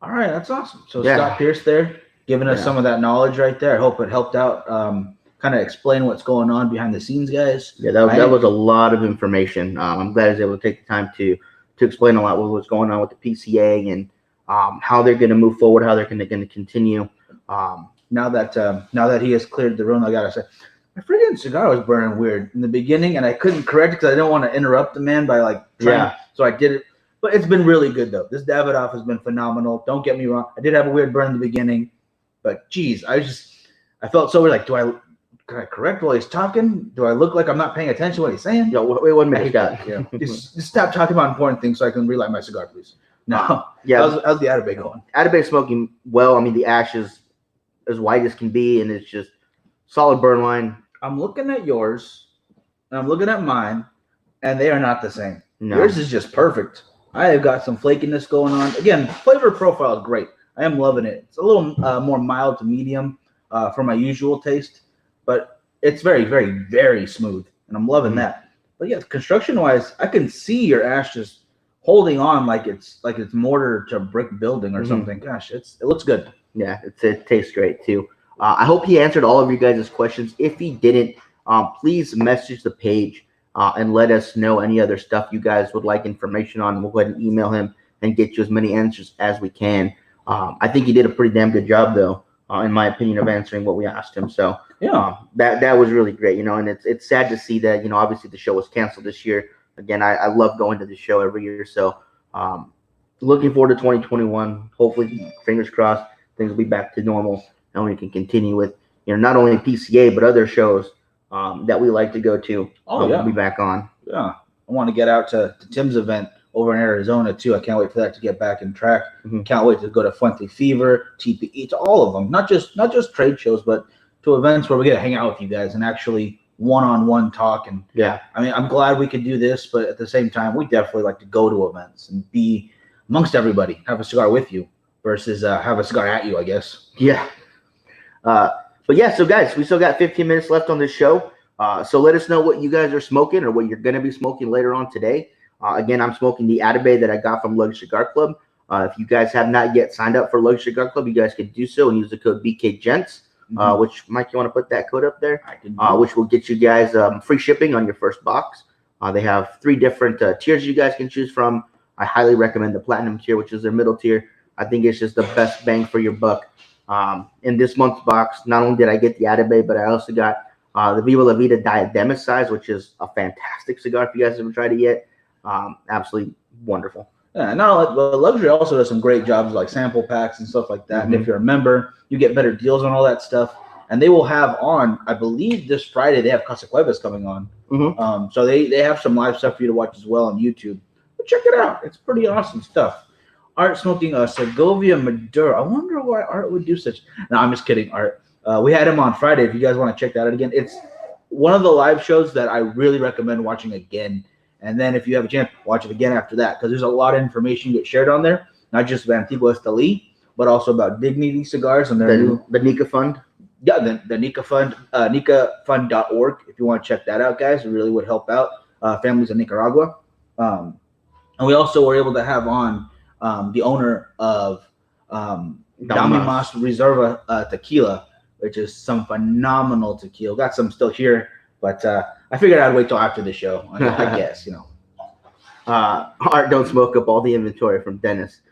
All right. That's awesome. So Scott Pearce there, giving us some of that knowledge right there. I hope it helped out, kind of explain what's going on behind the scenes, guys.
Yeah, that was a lot of information. I'm glad I was able to take the time to explain a lot what was going on with the PCA and how they're going to move forward, how they're going to continue.
Now that he has cleared the room, I gotta say, my freaking cigar was burning weird in the beginning, and I couldn't correct it because I didn't want to interrupt the man by trying. So I did it, but it's been really good though. This Davidoff has been phenomenal. Don't get me wrong. I did have a weird burn in the beginning. But geez, I felt so weird. Can I correct while he's talking? Do I look like I'm not paying attention to what he's saying?
Yo, wait 1 minute, Scott.
Yeah. just stop talking about important things so I can relight my cigar, please. No. Yeah. How's the Atabey going?
Atabey smoking well. I mean, the ash is as white as can be, and it's just solid burn line.
I'm looking at yours, and I'm looking at mine, and they are not the same.
No.
Yours is just perfect. I have got some flakiness going on. Again, flavor profile is great. I am loving it. It's a little more mild to medium for my usual taste, but it's very, very, very smooth, and I'm loving that. But yeah, construction-wise, I can see your ash just holding on like it's mortar to brick building or something. Gosh, it looks good.
Yeah, it tastes great too. I hope he answered all of you guys' questions. If he didn't, please message the page and let us know any other stuff you guys would like information on. We'll go ahead and email him and get you as many answers as we can. I think he did a pretty damn good job, though, in my opinion, of answering what we asked him. So that was really great, and it's sad to see that, obviously the show was canceled this year. Again, I love going to the show every year. So looking forward to 2021. Hopefully, fingers crossed, things will be back to normal and we can continue with, not only PCA, but other shows that we like to go to. We'll be back on.
Yeah. I want to get out to Tim's event over in Arizona too. I can't wait for that to get back in track. Can't wait to go to Fuente Fever, TPE, to all of them. Not just trade shows, but to events where we get to hang out with you guys and actually one-on-one talk. And I mean, I'm glad we could do this, but at the same time, we definitely like to go to events and be amongst everybody, have a cigar with you versus have a cigar at you, I guess.
Yeah. But yeah, so guys, we still got 15 minutes left on this show. So let us know what you guys are smoking or what you're going to be smoking later on today. Again, I'm smoking the Atabey that I got from Luxury Cigar Club. If you guys have not yet signed up for Luxury Cigar Club, you guys can do so and use the code BKGents, which, Mike, you want to put that code up there?
I can
which will get you guys free shipping on your first box. They have 3 different tiers you guys can choose from. I highly recommend the Platinum tier, which is their middle tier. I think it's just the best bang for your buck. In this month's box, not only did I get the Atabey, but I also got the Viva La Vida Diadema size, which is a fantastic cigar if you guys haven't tried it yet. Absolutely wonderful.
Yeah, not only, but Luxury also does some great jobs like sample packs and stuff like that. And if you're a member, you get better deals on all that stuff. And they will have on, I believe this Friday, they have Casa Cuevas coming on. So they have some live stuff for you to watch as well on YouTube. But check it out. It's pretty awesome stuff. Art smoking a Segovia Maduro. I wonder why Art would do such. No, I'm just kidding, Art. We had him on Friday. If you guys want to check that out again, it's one of the live shows that I really recommend watching again. And then if you have a chance, watch it again after that, because there's a lot of information get shared on there, not just about Antigua Esteli, but also about Dignity Cigars and their
the Nika Fund.
Yeah, the Nika Fund, nikafund.org. If you want to check that out, guys, it really would help out families in Nicaragua. And we also were able to have on the owner of Damimas Reserva Tequila, which is some phenomenal tequila. Got some still here, but I figured I'd wait till after the show. I guess,
Art don't smoke up all the inventory from Dennis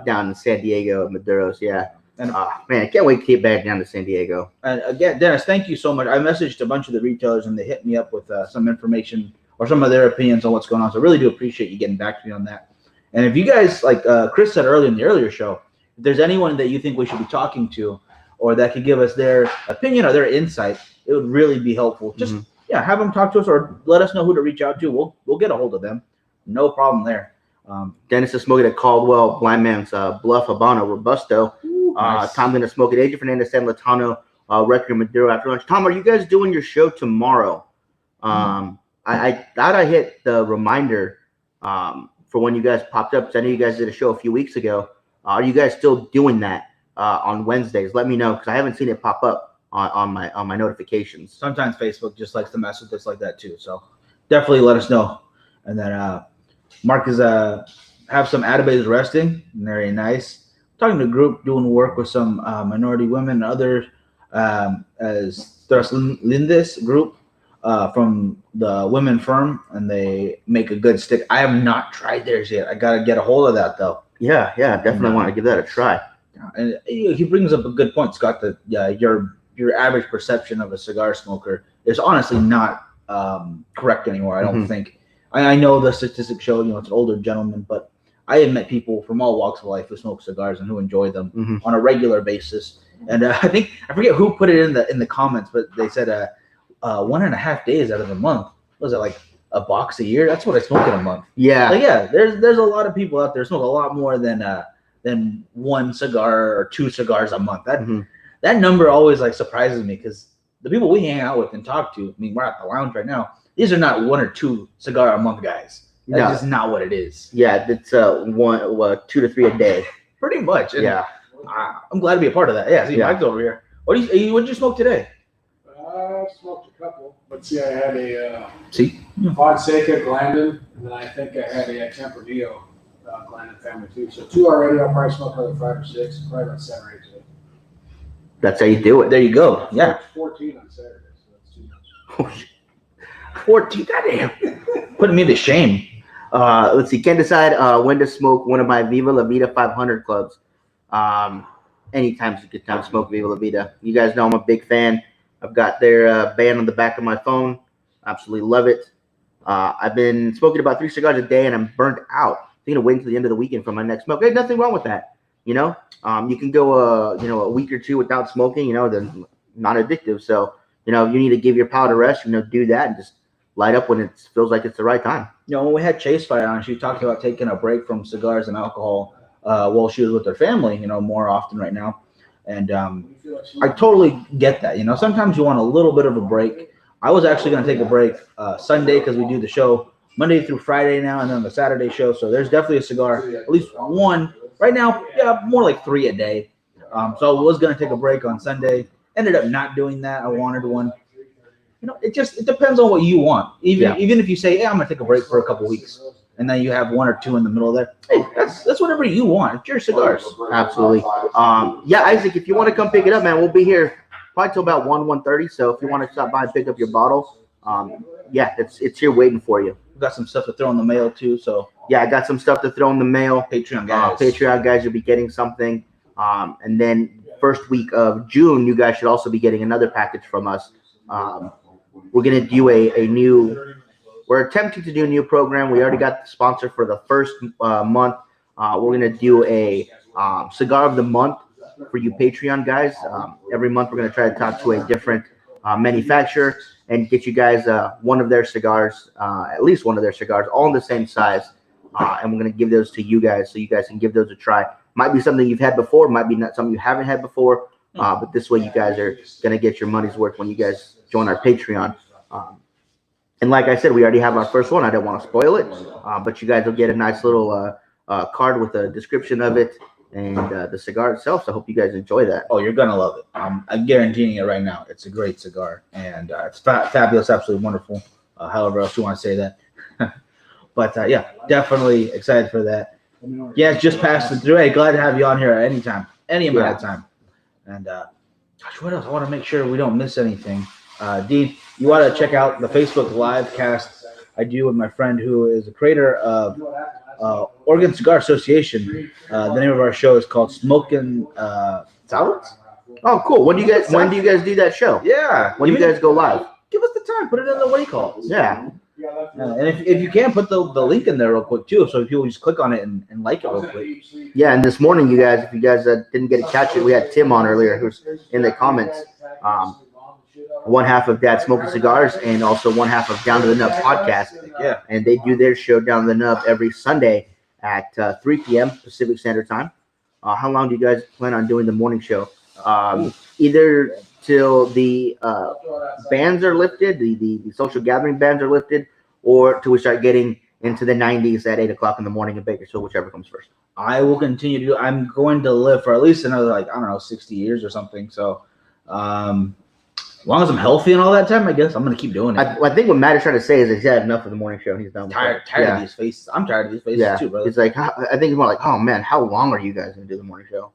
down in San Diego at Maduro's. Yeah. And man, I can't wait to get back down to San Diego.
And again, Dennis, thank you so much. I messaged a bunch of the retailers and they hit me up with some information or some of their opinions on what's going on. So I really do appreciate you getting back to me on that. And if you guys, like Chris said earlier in the earlier show, if there's anyone that you think we should be talking to or that could give us their opinion or their insight, it would really be helpful. Just have them talk to us or let us know who to reach out to. We'll get a hold of them. No problem there.
Dennis is smoking at Caldwell Blind Man's Bluff Habano Robusto. Nice. Tom's going to smoke at Adrian Fernandez San Latano Record Maduro after lunch. Tom, are you guys doing your show tomorrow? I thought I hit the reminder for when you guys popped up, because I know you guys did a show a few weeks ago. Are you guys still doing that on Wednesdays? Let me know, because I haven't seen it pop up on my notifications.
Sometimes Facebook just likes to mess with us like that too. So definitely let us know. And then Mark is have some Atabays resting. Very nice. Talking to a group doing work with some minority women and other as Tras Lindes group from the women firm, and they make a good stick. I have not tried theirs yet. I got to get a hold of that though.
Yeah, definitely want to give that a try.
And he brings up a good point, Scott, that your average perception of a cigar smoker is honestly not correct anymore. I don't think. I know the statistics show, it's an older gentleman, but I have met people from all walks of life who smoke cigars and who enjoy them on a regular basis. And I forget who put it in the comments, but they said 1.5 days out of the month. Was it like a box a year? That's what I smoke in a month.
Yeah.
So yeah, there's a lot of people out there who smoke a lot more than one cigar or two cigars a month. That number always like surprises me, because the people we hang out with and talk to, I mean, we're at the lounge right now, these are not 1 or 2 cigar a month guys. That's just not what it is.
Yeah, it's 2 to 3 a day.
Pretty much. And I'm glad to be a part of that. Yeah, see, Mike's over here. What did you smoke today?
I smoked a couple, but see, I had a
Fonseca,
Glandon, and then I think I had a Tempranillo Glandon family too. So 2 already. I'll probably smoke another 5 or 6, probably about 7 or 8 today.
That's how you do it.
There you go. Yeah.
14 on Saturday, so that's too much.
14, goddamn.
Putting me to shame.
Let's see. Can't decide when to smoke one of my Viva La Vida 500 clubs. Anytime's a good time to smoke Viva La Vida. You guys know I'm a big fan. I've got their band on the back of my phone. Absolutely love it. I've been smoking about 3 cigars a day, and I'm burnt out. I'm going to wait until the end of the weekend for my next smoke. There's nothing wrong with that. You can go a week or 2 without smoking. Then not addictive. So you need to give your palate a rest. Do that and just light up when it feels like it's the right time.
When we had Chase Fire on, she talked about taking a break from cigars and alcohol while she was with her family, more often right now. And I totally get that. Sometimes you want a little bit of a break. I was actually going to take a break Sunday, because we do the show Monday through Friday now, and then the Saturday show. So there's definitely a cigar, at least one. Right now, more like 3 a day. So I was going to take a break on Sunday. Ended up not doing that. I wanted one. It depends on what you want. Even if you say, hey, I'm going to take a break for a couple weeks, and then you have 1 or 2 in the middle of there. Hey, that's whatever you want. It's your cigars.
Absolutely. Isaac, if you want to come pick it up, man, we'll be here probably till about 1:30. So if you want to stop by and pick up your bottle, it's here waiting for you.
We've got some stuff to throw in the mail too. So
Yeah, I got some stuff to throw in the mail.
Patreon guys.
Patreon guys, you'll be getting something. And then first week of June, you guys should also be getting another package from us. We're going to do a new, we're attempting to do a new program. We already got the sponsor for the first month. We're going to do a cigar of the month for you Patreon guys. Every month, we're going to try to talk to a different manufacturer and get you guys one of their cigars, at least one of their cigars, all in the same size. And we're going to give those to you guys so you guys can give those a try. Might be something you've had before, might be not something you haven't had before, but this way you guys are going to get your money's worth when you guys join our Patreon. And like I said, we already have our first one. I don't want to spoil it, but you guys will get a nice little card with a description of it and the cigar itself. So I hope you guys enjoy that.
Oh, you're going to love it. I'm guaranteeing it right now. It's a great cigar, and it's fabulous, absolutely wonderful. However else you want to say that. But, yeah, definitely excited for that. Yeah, it's just passed through. Hey, glad to have you on here at any time, any amount of time. And, gosh, what else? I want to make sure we don't miss anything. Dean, you want to check out the Facebook live cast I do with my friend who is a creator of Oregon Cigar Association. The name of our show is called Smoking Salads.
Oh, cool. When do you guys do that show?
Yeah.
When do you guys go live?
Give us the time. Put it in the what do you call it?
Yeah.
And if you can, put the link in there real quick, too, so people just click on it and like it real quick.
Yeah, and this morning, you guys, if you guys didn't get to catch it, we had Tim on earlier who's in the comments. One half of Dad Smoking Cigars and also one half of Down to the Nub podcast.
Yeah. And
they do their show Down to the Nub every Sunday at 3 p.m. Pacific Standard Time. How long do you guys plan on doing the morning show? Either till the bans are lifted, the social gathering bans are lifted, or till we start getting into the 90s at 8 o'clock in the morning in Bakersfield, whichever comes first.
I will continue to do. I'm going to live for at least another, 60 years or something. So, as long as I'm healthy and all that time, I guess I'm going to keep doing it.
I think what Matt is trying to say is he's had enough of the morning show. He's done.
Tired of these faces. I'm tired of these faces too, brother.
It's like, I think it's more like, oh man, how long are you guys going to do the morning show?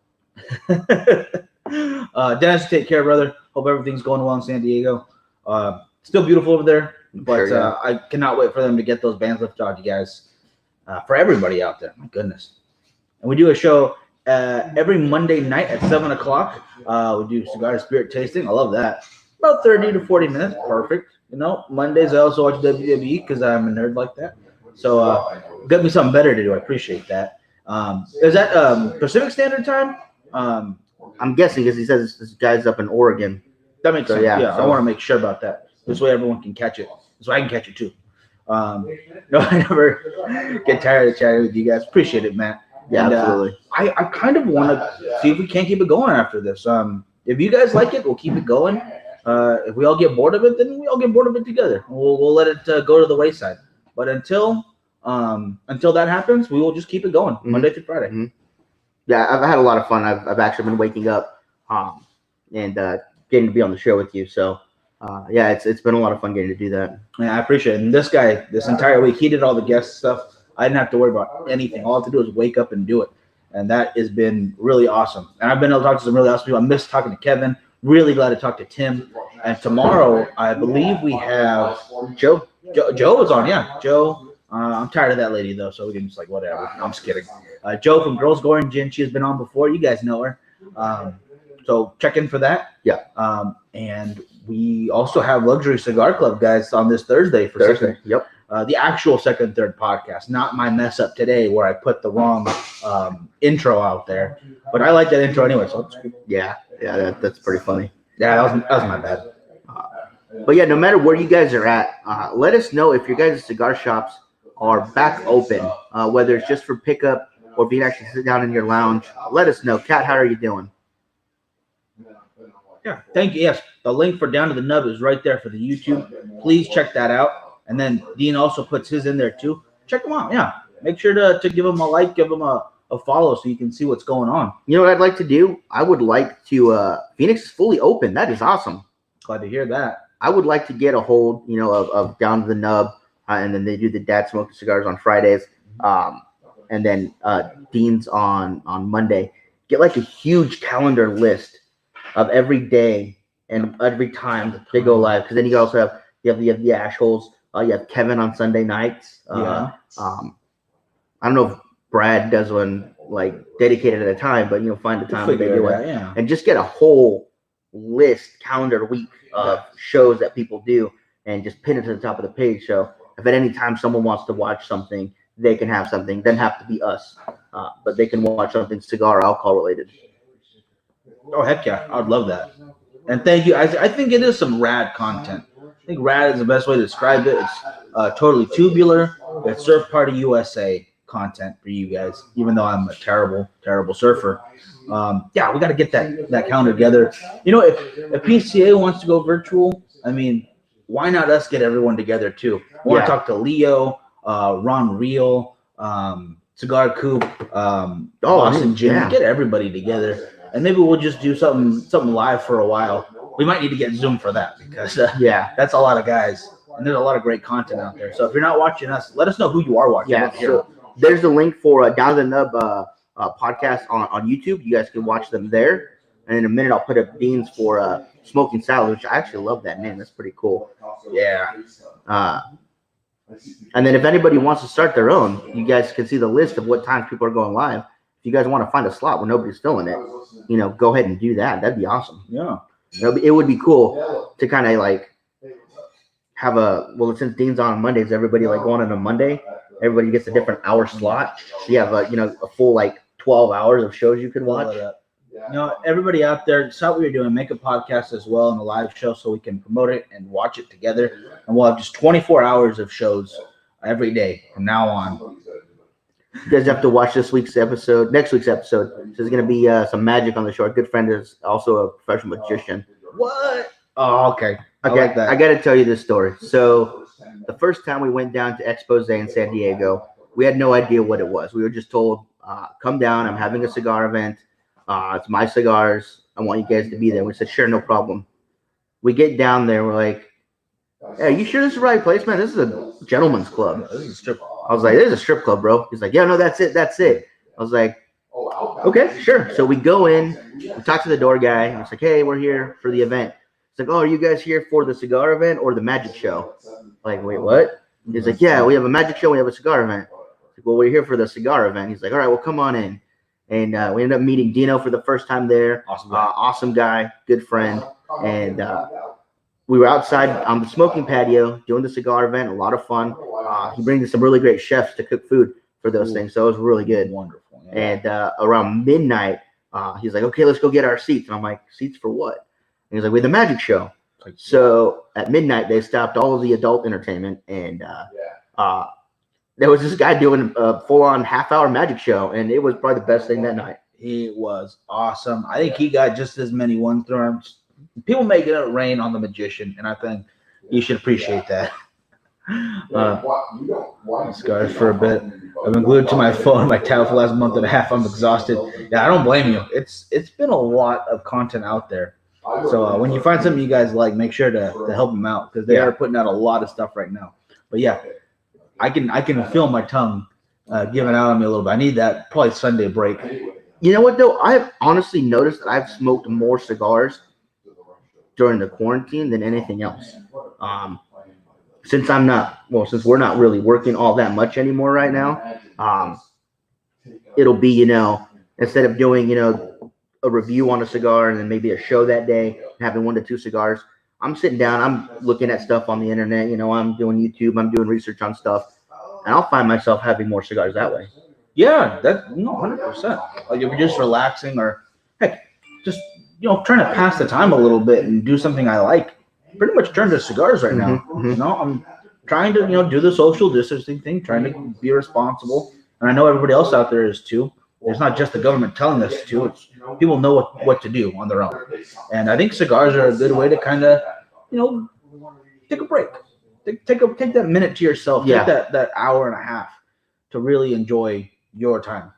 Dennis, take care, brother. Hope everything's going well in San Diego. Still beautiful over there, but
Sure, yeah.
I cannot wait for them to get those bands lifted out, you guys. For everybody out there, my goodness. And we do a show every Monday night at 7 o'clock. We do cigar and spirit tasting. I love that. About 30 to 40 minutes. Perfect. Mondays I also watch WWE because I'm a nerd like that. So get me something better to do. I appreciate that. Is that Pacific Standard Time?
I'm guessing because he says this guy's up in Oregon.
That makes sense. Yeah,
so
I want to make sure about that. This way everyone can catch it. This way I can catch it too. No, I never get tired of chatting with you guys. Appreciate it, Matt.
Yeah,
And,
absolutely.
I kind of want to see if we can't keep it going after this. If you guys like it, we'll keep it going. If we all get bored of it, then we all get bored of it together. We'll let it go to the wayside. But until that happens, we will just keep it going Monday through Friday.
Mm-hmm. Yeah, I've had a lot of fun. I've actually been waking up and getting to be on the show with you. So yeah, it's been a lot of fun getting to do that.
Yeah, I appreciate it. And this guy, this entire week, he did all the guest stuff. I didn't have to worry about anything. All I have to do is wake up and do it. And that has been really awesome. And I've been able to talk to some really awesome people. I missed talking to Kevin. Really glad to talk to Tim. And tomorrow, I believe we have Joe. Joe is on, yeah. Joe. I'm tired of that lady, though, so we can just whatever. I'm just kidding. Joe from Girls Going Gin. She has been on before. You guys know her. So check in for that.
Yeah.
And we also have Luxury Cigar Club, guys, on this Thursday for
Thursday. Yep.
The actual second, third podcast, not my mess up today where I put the wrong intro out there. But I like that intro anyway. So
Yeah, that's pretty funny.
yeah, that was my bad.
But yeah, no matter where you guys are at, let us know if your guys' cigar shops are back open, whether it's just for pickup or if you can actually sit down in your lounge. Let us know. Kat, how are you doing?
Yeah, thank you. Yes, the link for Down to the Nub is right there for the YouTube. Please check that out. And then Dean also puts his in there too. Check them out. Yeah, make sure to give them a like, give them a follow so you can see what's going on.
You know what I'd like to do? I would like to Phoenix is fully open. That is awesome.
Glad to hear that.
I would like to get a hold, of Down to the Nub, and then they do the Dad Smoking Cigars on Fridays, and then Dean's on Monday. Get a huge calendar list of every day and every time they go live, because then you also have the Ashholes. You have Kevin on Sunday nights.
Yeah.
I don't know if Brad does one like dedicated at a time, but find the time that they do it,
yeah.
and just get a whole list calendar week of shows that people do, and just pin it to the top of the page. So if at any time someone wants to watch something, they can have something. Doesn't have to be us, but they can watch something cigar, alcohol related.
Oh heck yeah, I'd love that. And thank you. I think it is some rad content. I think rad is the best way to describe it. It's totally tubular. It's Surf Party USA content for you guys. Even though I'm a terrible surfer, yeah, we got to get that calendar together. If PCA wants to go virtual, I mean, why not us get everyone together too? I want to talk to Leo, Ron Real, Cigar Coop, Boston Jim. Get everybody together. And maybe we'll just do something live for a while. We might need to get Zoom for that because that's a lot of guys, and there's a lot of great content out there. So if you're not watching us, let us know who you are watching.
Yeah, so there's a link for Down the Nub podcast on YouTube. You guys can watch them there. And in a minute, I'll put up Beans for Smoking Salad, which I actually love that name. That's pretty cool.
Yeah.
And then if anybody wants to start their own, you guys can see the list of what times people are going live. If you guys want to find a slot where nobody's filling it, go ahead and do that. That'd be awesome.
Yeah.
It would be cool to kind of like have since Dean's on Mondays, everybody like going on a Monday, everybody gets a different hour slot. So you have a full like 12 hours of shows you could watch.
Everybody out there, stop what you're doing. Make a podcast as well and a live show so we can promote it and watch it together. And we'll have just 24 hours of shows every day from now on.
You guys have to watch next week's episode. So there's going to be some magic on the show. Our good friend is also a professional magician.
What? Oh, okay. I
Okay,
like that.
I got to tell you this story. So the first time we went down to Expose in San Diego, we had no idea what it was. We were just told, come down. I'm having a cigar event. It's my cigars. I want you guys to be there. We said, sure, no problem. We get down there. We're like, hey, are you sure this is the right place, man? This is a gentleman's club.
This is a strip.
I was like, there's a strip club, bro. He's like, yeah, no, that's it. I was like, okay, sure. So we go in, we talk to the door guy, and it's like, hey, we're here for the event. It's like, oh, are you guys here for the cigar event or the magic show? Like, wait, what? He's like, yeah, we have a magic show, we have a cigar event. Like, well, we're here for the cigar event. He's like, all right, well, come on in. And we ended up meeting Dino for the first time there. Awesome guy, good friend. And we were outside on the smoking patio doing the cigar event, a lot of fun. He brings in some really great chefs to cook food for those things, so it was really good.
Wonderful. Yeah.
And around midnight, he's like, okay, let's go get our seats. And I'm like, seats for what? And he's like, we had the magic show. So at midnight, they stopped all of the adult entertainment, and there was this guy doing a full-on half-hour magic show, and it was probably the best thing that night.
He was awesome. I think he got just as many ones through him. People making it rain on the magician, and I think you should appreciate that. Scars for a bit. I've been glued to my phone, my tab for the last month and a half. I'm exhausted. Yeah, I don't blame you. It's been a lot of content out there. So when you find something you guys like, make sure to help them out because they are putting out a lot of stuff right now. But yeah, I can feel my tongue giving out on me a little bit. I need that probably Sunday break.
You know what though? I've honestly noticed that I've smoked more cigars during the quarantine than anything else. Since we're not really working all that much anymore right now, it'll be, instead of doing, a review on a cigar and then maybe a show that day, having 1 to 2 cigars, I'm sitting down, I'm looking at stuff on the internet, I'm doing YouTube, I'm doing research on stuff, and I'll find myself having more cigars that way.
Yeah, 100%. Like if you're just relaxing or heck, just trying to pass the time a little bit and do something I like. Pretty much turn to cigars right now.
Mm-hmm.
I'm trying to do the social distancing thing, trying to be responsible, and I know everybody else out there is too. It's not just the government telling us to. It's people know what to do on their own, and I think cigars are a good way to kind of take a break, take that minute to yourself, take that hour and a half to really enjoy your time.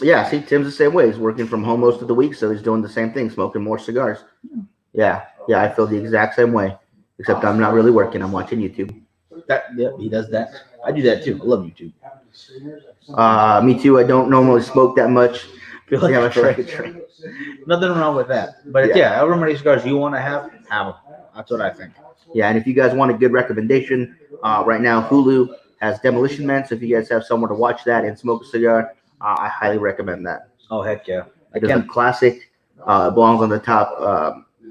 Yeah, see, Tim's the same way. He's working from home most of the week, so he's doing the same thing, smoking more cigars. Yeah, I feel the exact same way, except I'm not really working. I'm watching YouTube.
He does that. I do that too. I love YouTube.
Me too. I don't normally smoke that much.
I feel like a train. Nothing wrong with that. But however many cigars you want to have them. That's what I think.
Yeah, and if you guys want a good recommendation, right now Hulu has Demolition Man. So if you guys have somewhere to watch that and smoke a cigar, I highly recommend that.
Oh heck yeah!
It is a classic. It belongs on the top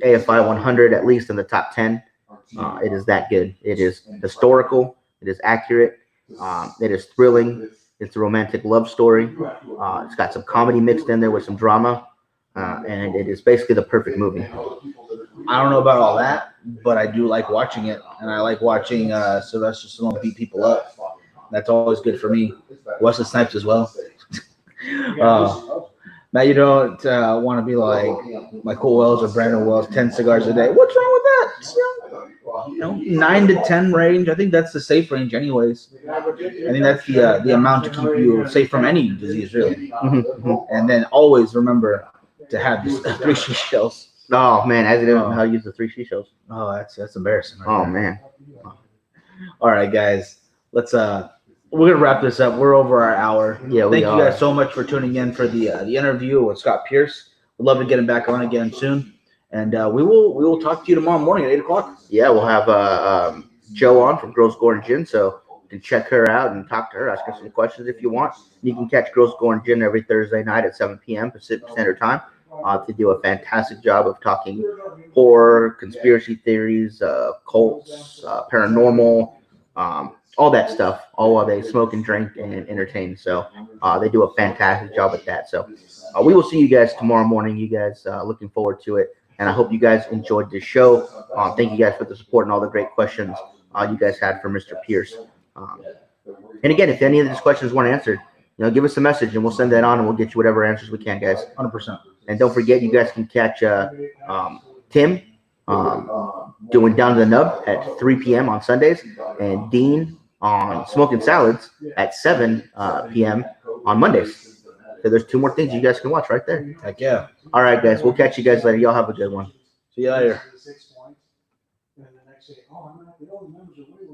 AFI 100, at least in the top 10. It is that good. It is historical. It is accurate. It is thrilling. It's a romantic love story. It's got some comedy mixed in there with some drama, and it is basically the perfect movie.
I don't know about all that, but I do like watching it, and I like watching Sylvester Stallone beat people up. That's always good for me. Wesley Snipes as well. Now you don't want to be like Michael Wells or Brandon Wells, 10 cigars a day. What's wrong with that? 9 to 10 range. I think that's the safe range, anyways. I think that's the amount to keep you safe from any disease, really. And then always remember to have these 3 seashells.
Oh man, as I don't know how to use the 3 seashells.
Oh, that's embarrassing.
Oh man.
All right, guys. Let's we're gonna wrap this up. We're over our hour.
Yeah,
thank you guys so much for tuning in for the interview with Scott Pearce. We'd love to get him back on again soon, and we will talk to you tomorrow morning at 8:00.
Yeah, we'll have Joe on from Girls Gore and Gin, so you can check her out and talk to her, ask her some questions if you want. You can catch Girls Gore and Gin every Thursday night at 7 p.m. Pacific Standard Time. To do a fantastic job of talking horror, conspiracy theories, cults, paranormal, all that stuff, all while they smoke and drink and entertain. So they do a fantastic job at that. So we will see you guys tomorrow morning. You guys looking forward to it. And I hope you guys enjoyed this show. Thank you guys for the support and all the great questions you guys had for Mr. Pearce. And again, if any of these questions weren't answered, give us a message and we'll send that on and we'll get you whatever answers we can, guys.
100%.
And don't forget, you guys can catch Tim doing Down to the Nub at 3 p.m. on Sundays, and Dean on Smoking Salads at 7 p.m. on Mondays. So there's 2 more things you guys can watch right there.
Heck yeah.
All right, guys. We'll catch you guys later. Y'all have a good one.
See you later.